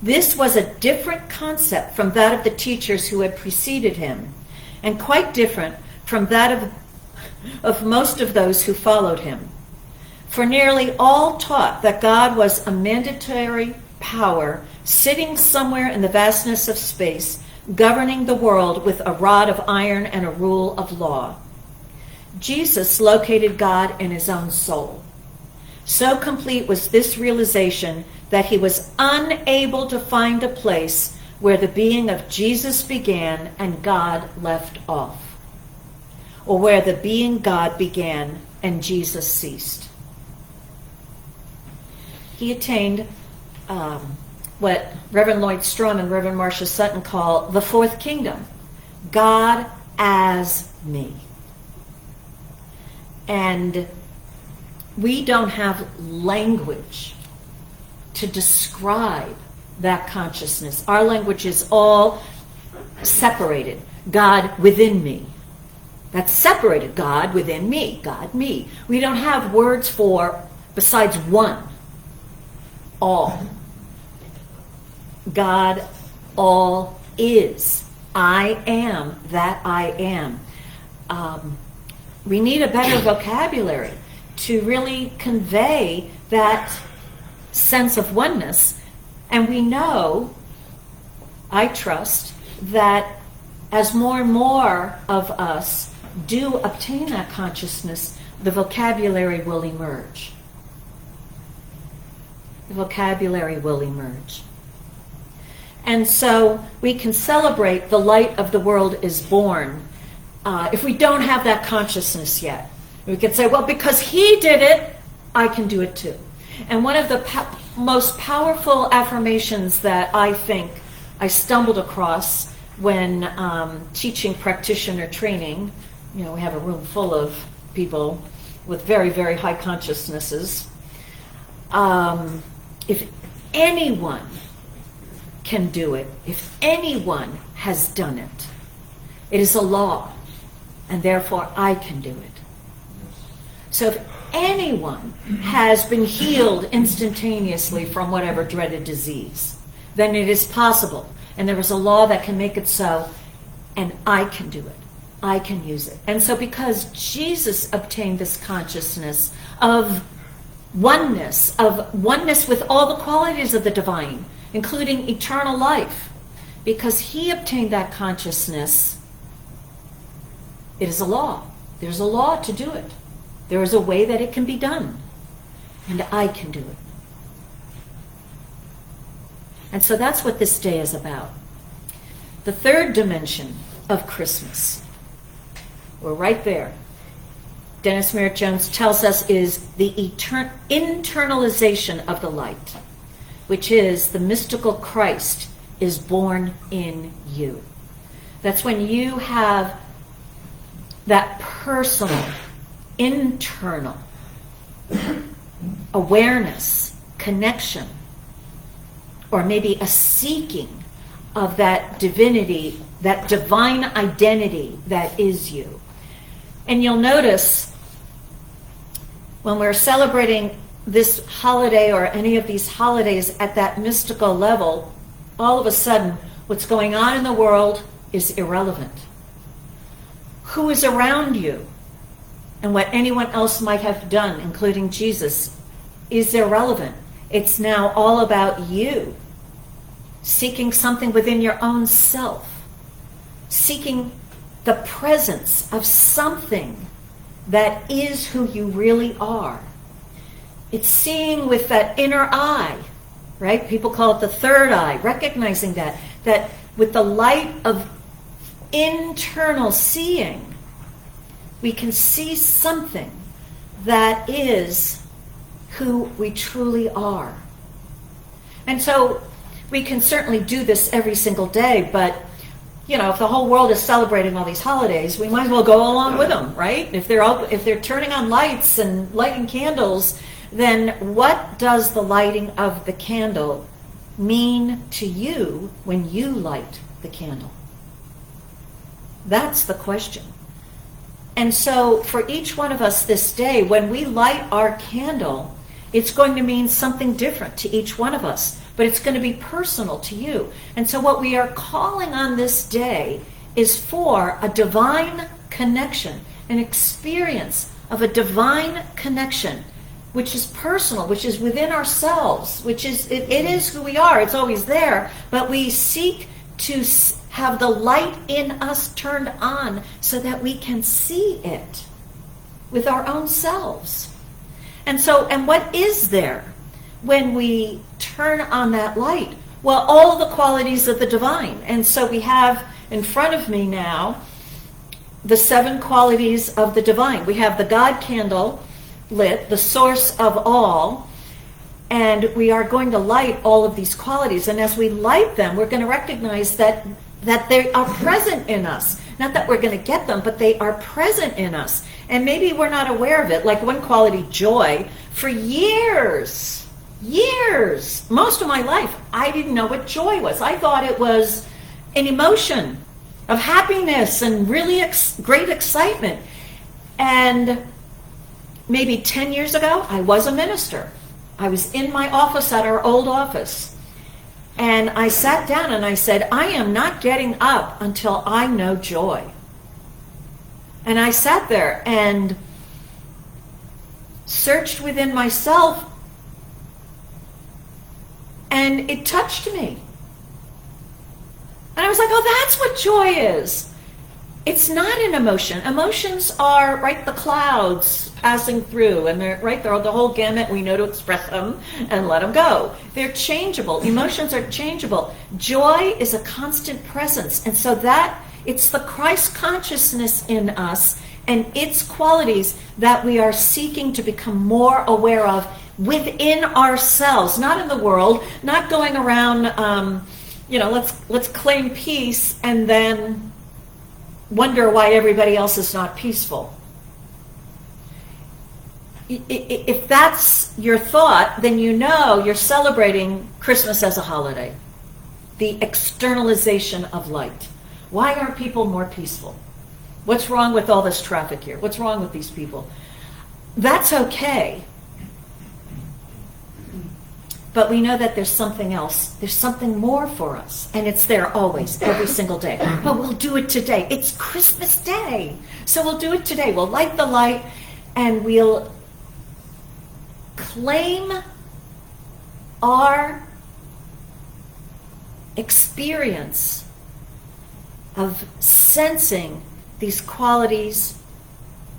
[SPEAKER 1] This was a different concept from that of the teachers who had preceded him, and quite different from that of most of those who followed him. For nearly all taught that God was a mandatory power sitting somewhere in the vastness of space, governing the world with a rod of iron and a rule of law. Jesus located God in his own soul. So complete was this realization that he was unable to find a place where the being of Jesus began and God left off, or where the being God began and Jesus ceased. He attained what Reverend Lloyd Strom and Reverend Marcia Sutton call the fourth kingdom, God as me. And we don't have language to describe that consciousness. Our language is all separated. God within me. That's separated. God within me. God, me. We don't have words for, besides one, all. God all is. I am that I am. We need a better vocabulary to really convey that sense of oneness. And we know, I trust, that as more and more of us do obtain that consciousness, the vocabulary will emerge. The vocabulary will emerge. And so we can celebrate the light of the world is born if we don't have that consciousness yet. We can say, well, because he did it, I can do it too. And one of the most powerful affirmations that I think I stumbled across when teaching practitioner training, we have a room full of people with very, very high consciousnesses. If anyone can do it, if anyone has done it, it is a law, and therefore I can do it. So if anyone has been healed instantaneously from whatever dreaded disease, then it is possible. And there is a law that can make it so, and I can do it. I can use it. And so because Jesus obtained this consciousness of oneness with all the qualities of the divine, including eternal life, because he obtained that consciousness, it is a law. There's a law to do it. There is a way that it can be done, and I can do it. And so that's what this day is about. The third dimension of Christmas, we're right there. Dennis Merritt Jones tells us is the internalization of the light, which is the mystical Christ is born in you. That's when you have that personal, internal awareness, connection, or maybe a seeking of that divinity, that divine identity that is you. And you'll notice when we're celebrating this holiday or any of these holidays at that mystical level, all of a sudden what's going on in the world is irrelevant. who is around you and what anyone else might have done, including Jesus, is irrelevant. It's now all about you, seeking something within your own self, seeking the presence of something that is who you really are. It's seeing with that inner eye, right? People call it the third eye, recognizing that with the light of internal seeing, we can see something that is who we truly are. And so we can certainly do this every single day, but if the whole world is celebrating all these holidays, we might as well go along with them, right? If they're turning on lights and lighting candles, then what does the lighting of the candle mean to you when you light the candle? That's the question. And so for each one of us this day, when we light our candle, it's going to mean something different to each one of us, but it's going to be personal to you. And so what we are calling on this day is for a divine connection, an experience of a divine connection, which is personal, which is within ourselves, which is, it is who we are, it's always there, but we seek to have the light in us turned on so that we can see it with our own selves. And what is there when we turn on that light? Well, all the qualities of the divine. And so we have in front of me now the 7 qualities of the divine. We have the God candle lit, the source of all, and we are going to light all of these qualities. And as we light them, we're going to recognize that they are present in us. Not that we're going to get them, but they are present in us. And maybe we're not aware of it. Like one quality, joy. For years, most of my life, I didn't know what joy was. I thought it was an emotion of happiness and really great excitement. And maybe 10 years ago, I was a minister. I was in my office at our old office. And I sat down and I said, I am not getting up until I know joy. And I sat there and searched within myself, and it touched me. And I was like, oh, that's what joy is. It's not an emotion. Emotions are, right, the clouds passing through, and they're the whole gamut. We know to express them and let them go. They're changeable. Emotions are changeable. Joy is a constant presence, and so that it's the Christ consciousness in us and its qualities that we are seeking to become more aware of within ourselves, not in the world, not going around, let's claim peace and then wonder why everybody else is not peaceful. If that's your thought, then you're celebrating Christmas as a holiday, the externalization of light. Why aren't people more peaceful? What's wrong with all this traffic here? What's wrong with these people? That's okay. But we know that there's something else. There's something more for us. And it's there always, every single day. But we'll do it today. It's Christmas Day. So we'll do it today. We'll light the light and we'll claim our experience of sensing these qualities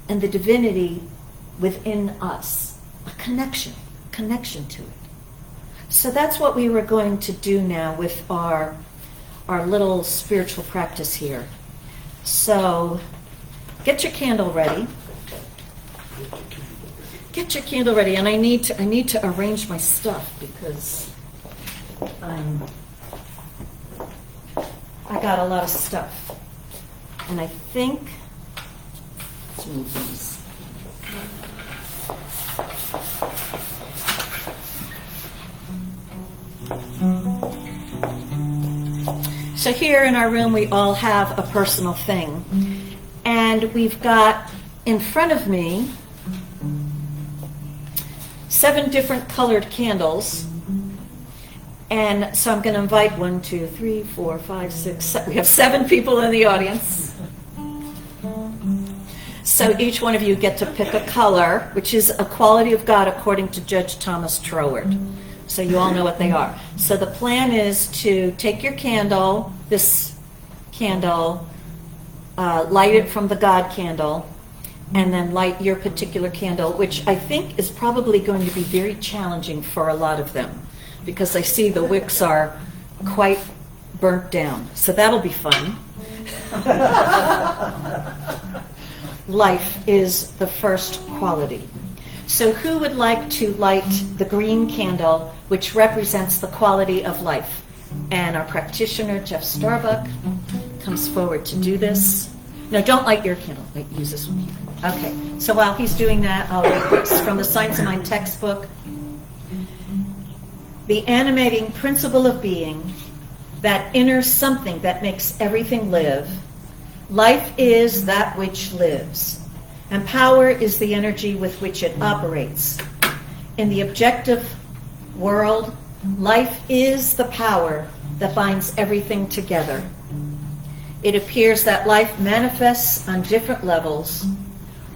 [SPEAKER 1] and the divinity within us. A connection to it. So that's what we were going to do now with our little spiritual practice here. So get your candle ready. Get your candle ready, and I need to arrange my stuff because I got a lot of stuff. And I think, let's move these. So here in our room, we all have a personal thing. And we've got in front of me 7 different colored candles. And so I'm going to invite 1, 2, 3, 4, 5, 6, 7. We have 7 people in the audience. So each one of you get to pick a color, which is a quality of God according to Judge Thomas Troward. So you all know what they are. So the plan is to take your candle, this candle, light it from the God candle, and then light your particular candle, which I think is probably going to be very challenging for a lot of them, because I see the wicks are quite burnt down. So that'll be fun. Life is the first quality. So who would like to light the green candle, which represents the quality of life? And our practitioner, Jeff Starbuck, comes forward to do this. No, don't light your candle. Use this one. Okay, so while he's doing that, I'll read this from the Science of Mind textbook. The animating principle of being, that inner something that makes everything live. Life is that which lives, and power is the energy with which it operates. In the objective world, life is the power that binds everything together. It appears that life manifests on different levels.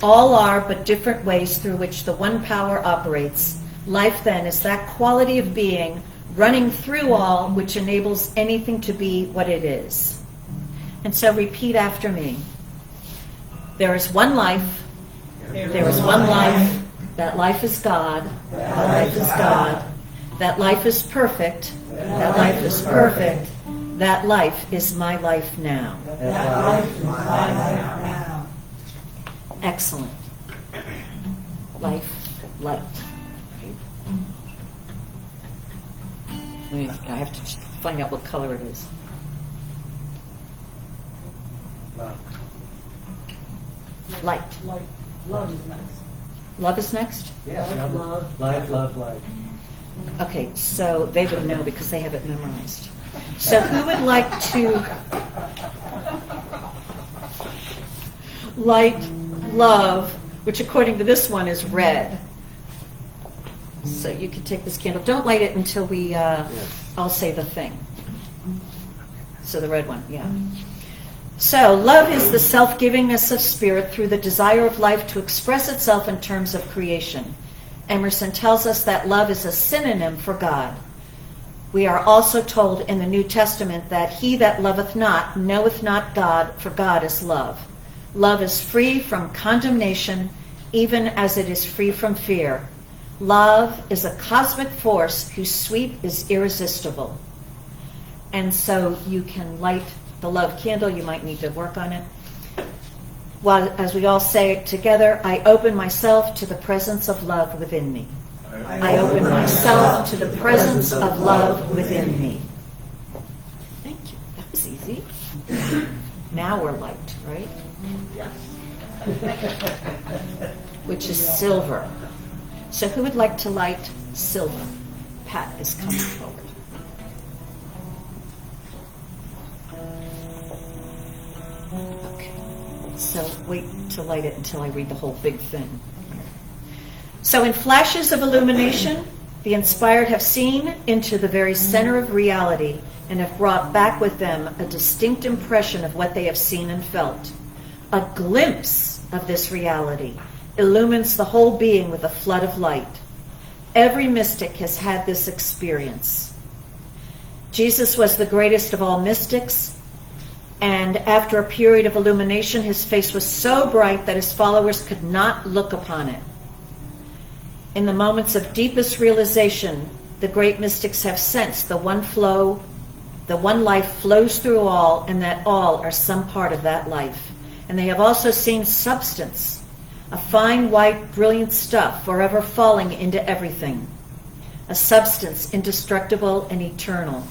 [SPEAKER 1] All are but different ways through which the one power operates. Life, then, is that quality of being running through all which enables anything to be what it is. And so repeat after me. There is one life. There is one life. That life is God. That life is God. That life is perfect. That life is perfect. That life is my life now.
[SPEAKER 6] That life is my life now.
[SPEAKER 1] Excellent. Life, light. I have to just find out what color it is. Light.
[SPEAKER 6] Love is nice.
[SPEAKER 1] Love is next?
[SPEAKER 2] Yeah,
[SPEAKER 6] Love.
[SPEAKER 2] life, love, life.
[SPEAKER 1] Okay, so they would know because they have it memorized. So who would like to light love, which according to this one is red. So you can take this candle. Don't light it until we, I'll say the thing. So the red one, yeah. So love is the self-givingness of spirit through the desire of life to express itself in terms of creation. Emerson tells us that love is a synonym for God. We are also told in the New Testament that he that loveth not knoweth not God, for God is love. Love is free from condemnation, even as it is free from fear. Love is a cosmic force whose sweep is irresistible. And so you can light the love candle. You might need to work on it. Well, as we all say it together, I open myself to the presence of love within me. I open myself to the presence of love within me. Thank you. That was easy. Now we're light, right?
[SPEAKER 6] Yes.
[SPEAKER 1] Which is silver. So who would like to light silver? Pat is coming forward. Okay. So wait to light it until I read the whole big thing. So in flashes of illumination, the inspired have seen into the very center of reality and have brought back with them a distinct impression of what they have seen and felt. A glimpse of this reality illumines the whole being with a flood of light. Every mystic has had this experience. Jesus was the greatest of all mystics, and after a period of illumination, his face was so bright that his followers could not look upon it. In the moments of deepest realization, the great mystics have sensed the one life flows through all, and that all are some part of that life. And they have also seen substance, a fine, white, brilliant stuff forever falling into everything, a substance indestructible and eternal.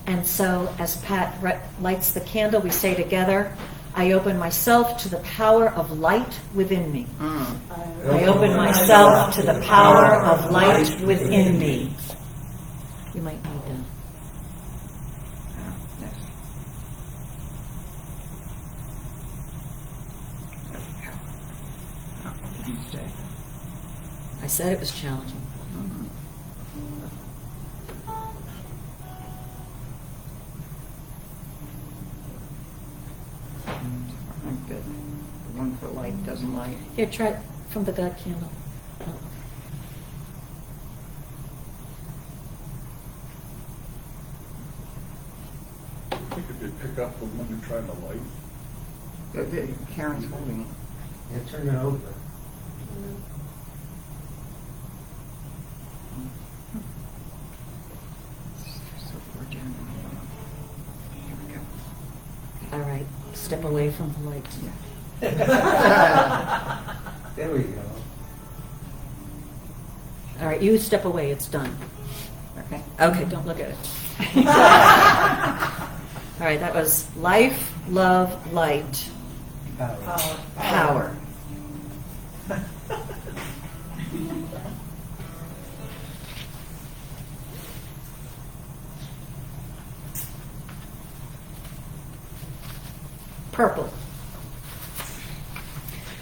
[SPEAKER 1] And so, as Pat lights the candle, we say together, I open myself to the power of light within me. I open myself to the power of light within me. You might need to. I said it was challenging.
[SPEAKER 6] Good. The one for light doesn't light.
[SPEAKER 1] Here, try it from the God candle. Oh.
[SPEAKER 3] I think if you pick up the one you're trying to light,
[SPEAKER 6] Karen's holding it.
[SPEAKER 2] Yeah, turn it over.
[SPEAKER 6] So we're doing Here we go.
[SPEAKER 1] All right, step away from the light.
[SPEAKER 2] There we go.
[SPEAKER 1] All right, you step away, it's done.
[SPEAKER 6] Okay.
[SPEAKER 1] Okay, don't look at it. All right, that was life, love, light, power. Purple.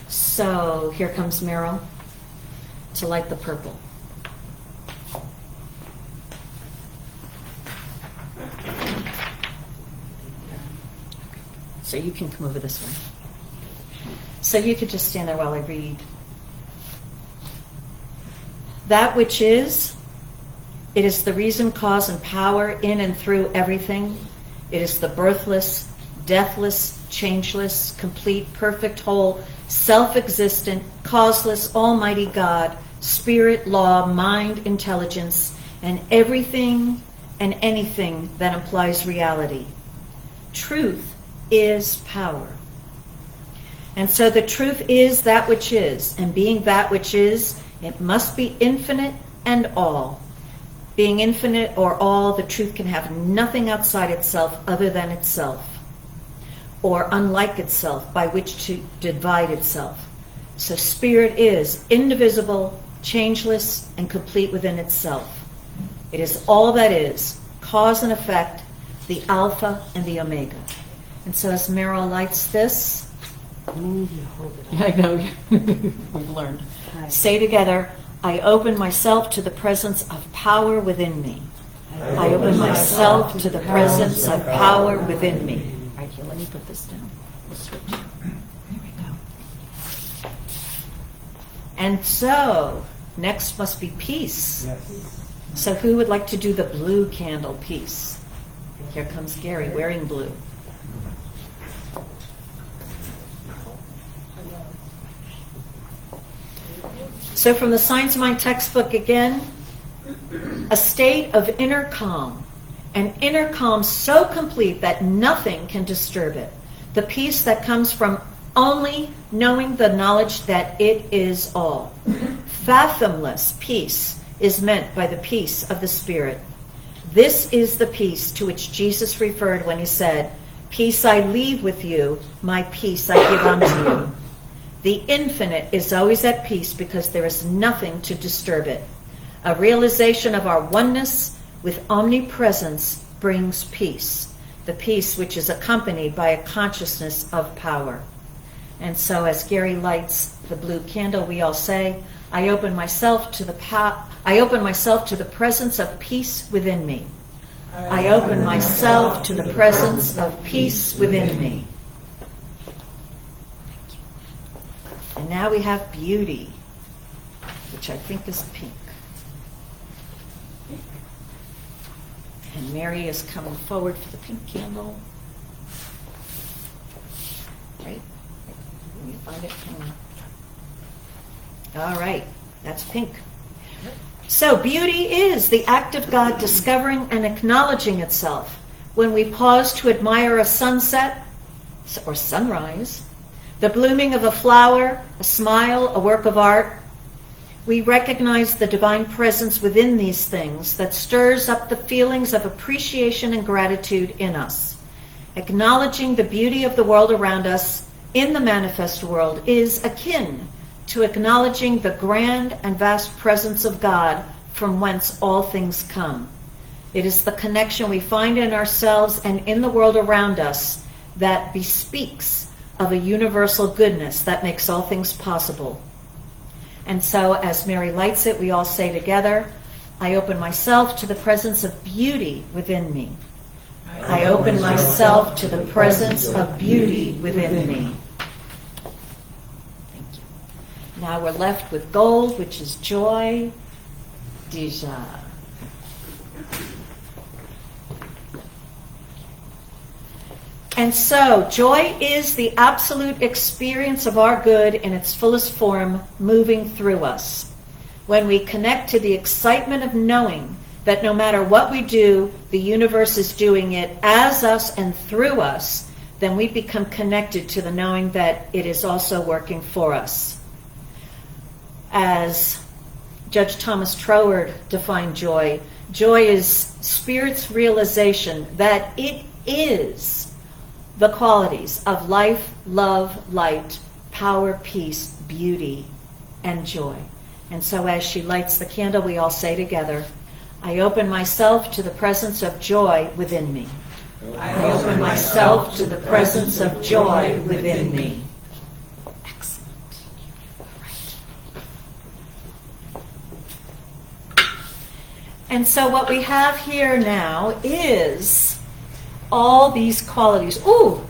[SPEAKER 1] So here comes Meryl to light the purple. So you can come over this way. So you could just stand there while I read. That which is, it is the reason, cause, and power in and through everything. It is the birthless, deathless, changeless, complete, perfect, whole, self-existent, causeless, almighty God, spirit, law, mind, intelligence, and everything and anything that implies reality. Truth is power. And so the truth is that which is, and being that which is, it must be infinite and all. Being infinite or all, the truth can have nothing outside itself other than itself, or unlike itself by which to divide itself. So spirit is indivisible, changeless, and complete within itself. It is all that is, cause and effect, the Alpha and the Omega. And so as Meryl lights this, I know, we've learned. Say together, I open myself to the presence of power within me. I open myself to the presence of power within me. All right, here, let me put this down. We'll switch. There we go. And so, next must be peace.
[SPEAKER 2] Yes.
[SPEAKER 1] So who would like to do the blue candle piece? Here comes Gary wearing blue. So from the Science of Mind textbook again, a state of inner calm, an inner calm so complete that nothing can disturb it. The peace that comes from only knowing the knowledge that it is all. Fathomless peace is meant by the peace of the Spirit. This is the peace to which Jesus referred when he said, "Peace I leave with you, my peace I give unto you." The infinite is always at peace because there is nothing to disturb it. A realization of our oneness with omnipresence brings peace, the peace which is accompanied by a consciousness of power. And so as Gary lights the blue candle, we all say, I open myself to the presence of peace within me. I open myself to the presence of peace within me. And now we have beauty, which I think is pink. And Mary is coming forward for the pink candle. Right? Let me find it. All right, that's pink. So beauty is the act of God discovering and acknowledging itself. When we pause to admire a sunset or sunrise, the blooming of a flower, a smile, a work of art, we recognize the divine presence within these things that stirs up the feelings of appreciation and gratitude in us. Acknowledging the beauty of the world around us in the manifest world is akin to acknowledging the grand and vast presence of God from whence all things come. It is the connection we find in ourselves and in the world around us that bespeaks of a universal goodness that makes all things possible. And so as Mary lights it, we all say together, I open myself to the presence of beauty within me. I open myself to the presence of beauty within me. Now we're left with gold, which is joy. Deja. And so, joy is the absolute experience of our good in its fullest form, moving through us. When we connect to the excitement of knowing that no matter what we do, the universe is doing it as us and through us, then we become connected to the knowing that it is also working for us. As Judge Thomas Troward defined joy, joy is spirit's realization that it is the qualities of life, love, light, power, peace, beauty, and joy. And so as she lights the candle, we all say together, I open myself to the presence of joy within me. I open myself to the presence of joy within me. Excellent. Right. And so what we have here now is all these qualities. Ooh!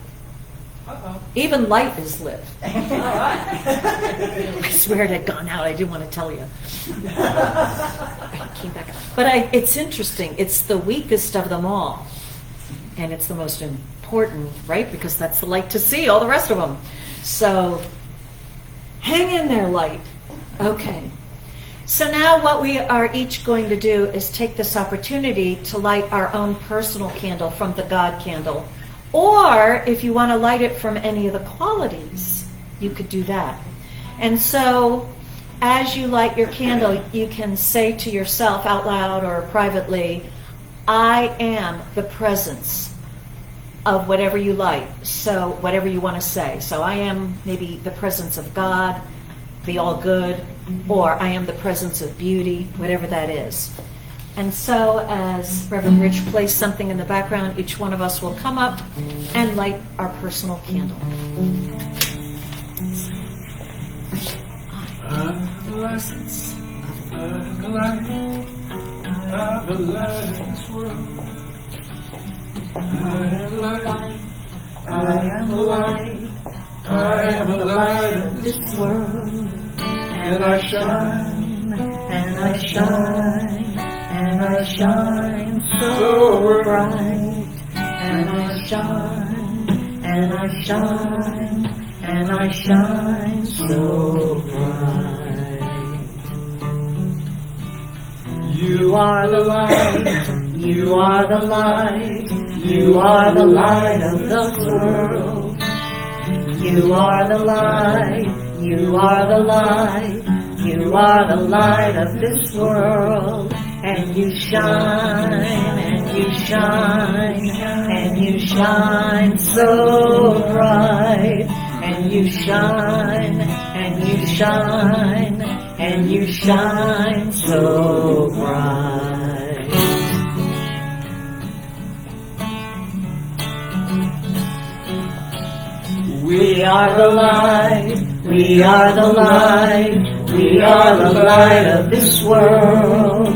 [SPEAKER 1] Uh-oh. Even light is lit. I swear it had gone out. I didn't want to tell you. It came back up. But it's interesting. It's the weakest of them all. And it's the most important, right? Because that's the light to see all the rest of them. So hang in there, light. Okay. So now what we are each going to do is take this opportunity to light our own personal candle from the God candle. Or if you want to light it from any of the qualities, you could do that. And so as you light your candle, you can say to yourself out loud or privately, I am the presence of whatever you light. So whatever you want to say. So I am maybe the presence of God, the all good, or I am the presence of beauty, whatever that is. And so as Reverend Rich plays something in the background, each one of us will come up and light our personal candle. I'm the presence of the light of the this world. I am the light. I am the light. I am the light of this world. And I shine, and I shine, and I shine so bright. And I shine, and I shine, and I shine so bright. You are the light, you are the light, you are the light of the world. You are the light. You are the light, you are the light of this world, and you shine, and you shine, and you shine so bright, and you shine, and you shine, and you shine so bright. We are the light. We are the light, we are the light of this world.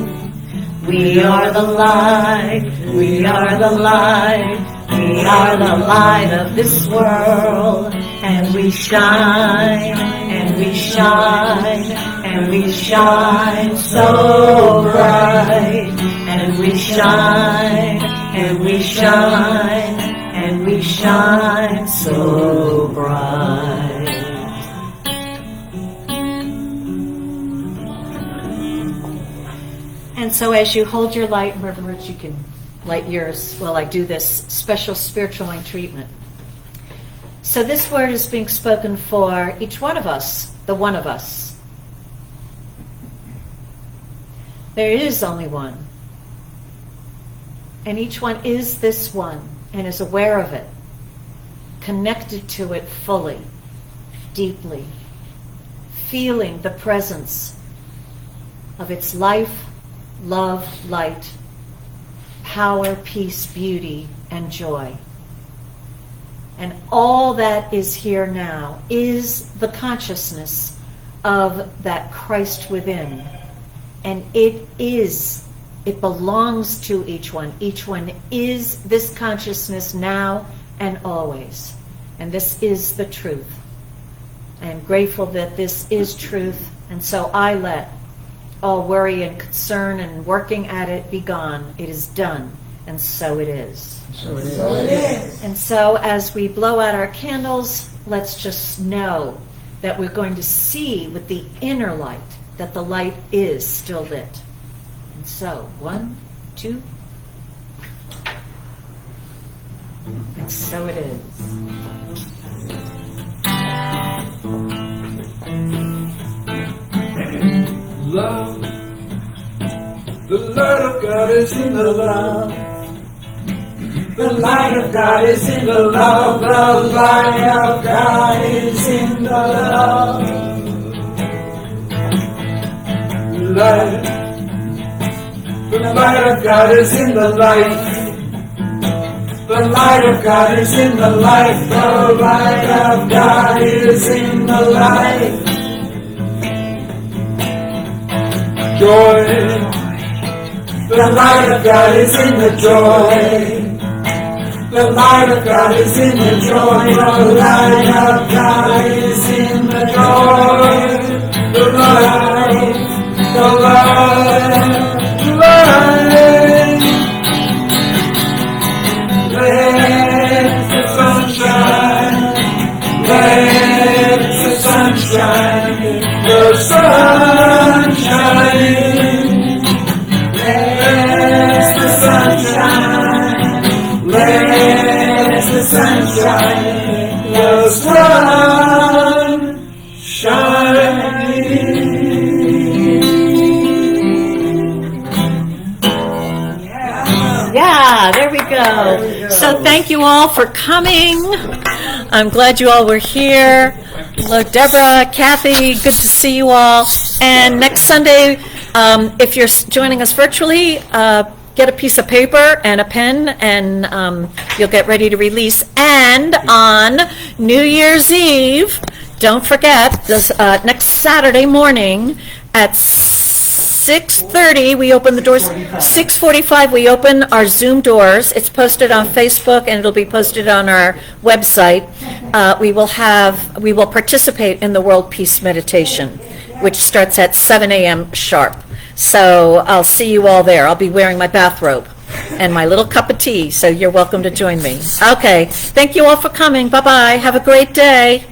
[SPEAKER 1] We are the light, we are the light, we are the light of this world. And we shine, and we shine, and we shine so bright. And we shine, and we shine, and we shine so bright. And so as you hold your light, Reverend Rich, you can light yours while I do this special spiritual light treatment. So this word is being spoken for each one of us, the one of us. There is only one. And each one is this one and is aware of it, connected to it fully, deeply, feeling the presence of its life, love, light, power, peace, beauty, and joy. And all that is here now is the consciousness of that Christ within. And it belongs to each one. Each one is this consciousness now and always. And this is the truth. I am grateful that this is truth, and so I let all worry and concern and working at it be gone. It is done, and so it is.
[SPEAKER 2] So it is.
[SPEAKER 1] And so as we blow out our candles, let's just know that we're going to see with the inner light that the light is still lit. And so, 1, 2, and so it is.
[SPEAKER 3] Love, the light of God is in the love. The light of God is in the love. The light of God is in the love. Light. The light of God is in the light. The light of God is in the light. The light of God is in the light. Joy. The light of God is in the joy. The light of God is in the joy. The light of God is in the joy. The light. The light. The light. Let the sun shine. Let the sun shine. The sun shining. Let the sun shine. Let the sun shine. The sun shining.
[SPEAKER 1] Yeah, there we go. So thank you all for coming. I'm glad you all were here. Hello, Deborah, Kathy, good to see you all. And next Sunday, if you're joining us virtually, get a piece of paper and a pen, and you'll get ready to release. And on New Year's Eve, don't forget, this next Saturday morning at 6:30, we open the doors. 6:45, we open our Zoom doors. It's posted on Facebook, and it'll be posted on our website. We will participate in the World Peace Meditation, which starts at 7 a.m. sharp. So I'll see you all there. I'll be wearing my bathrobe and my little cup of tea, so you're welcome to join me. Okay, thank you all for coming. Bye-bye. Have a great day.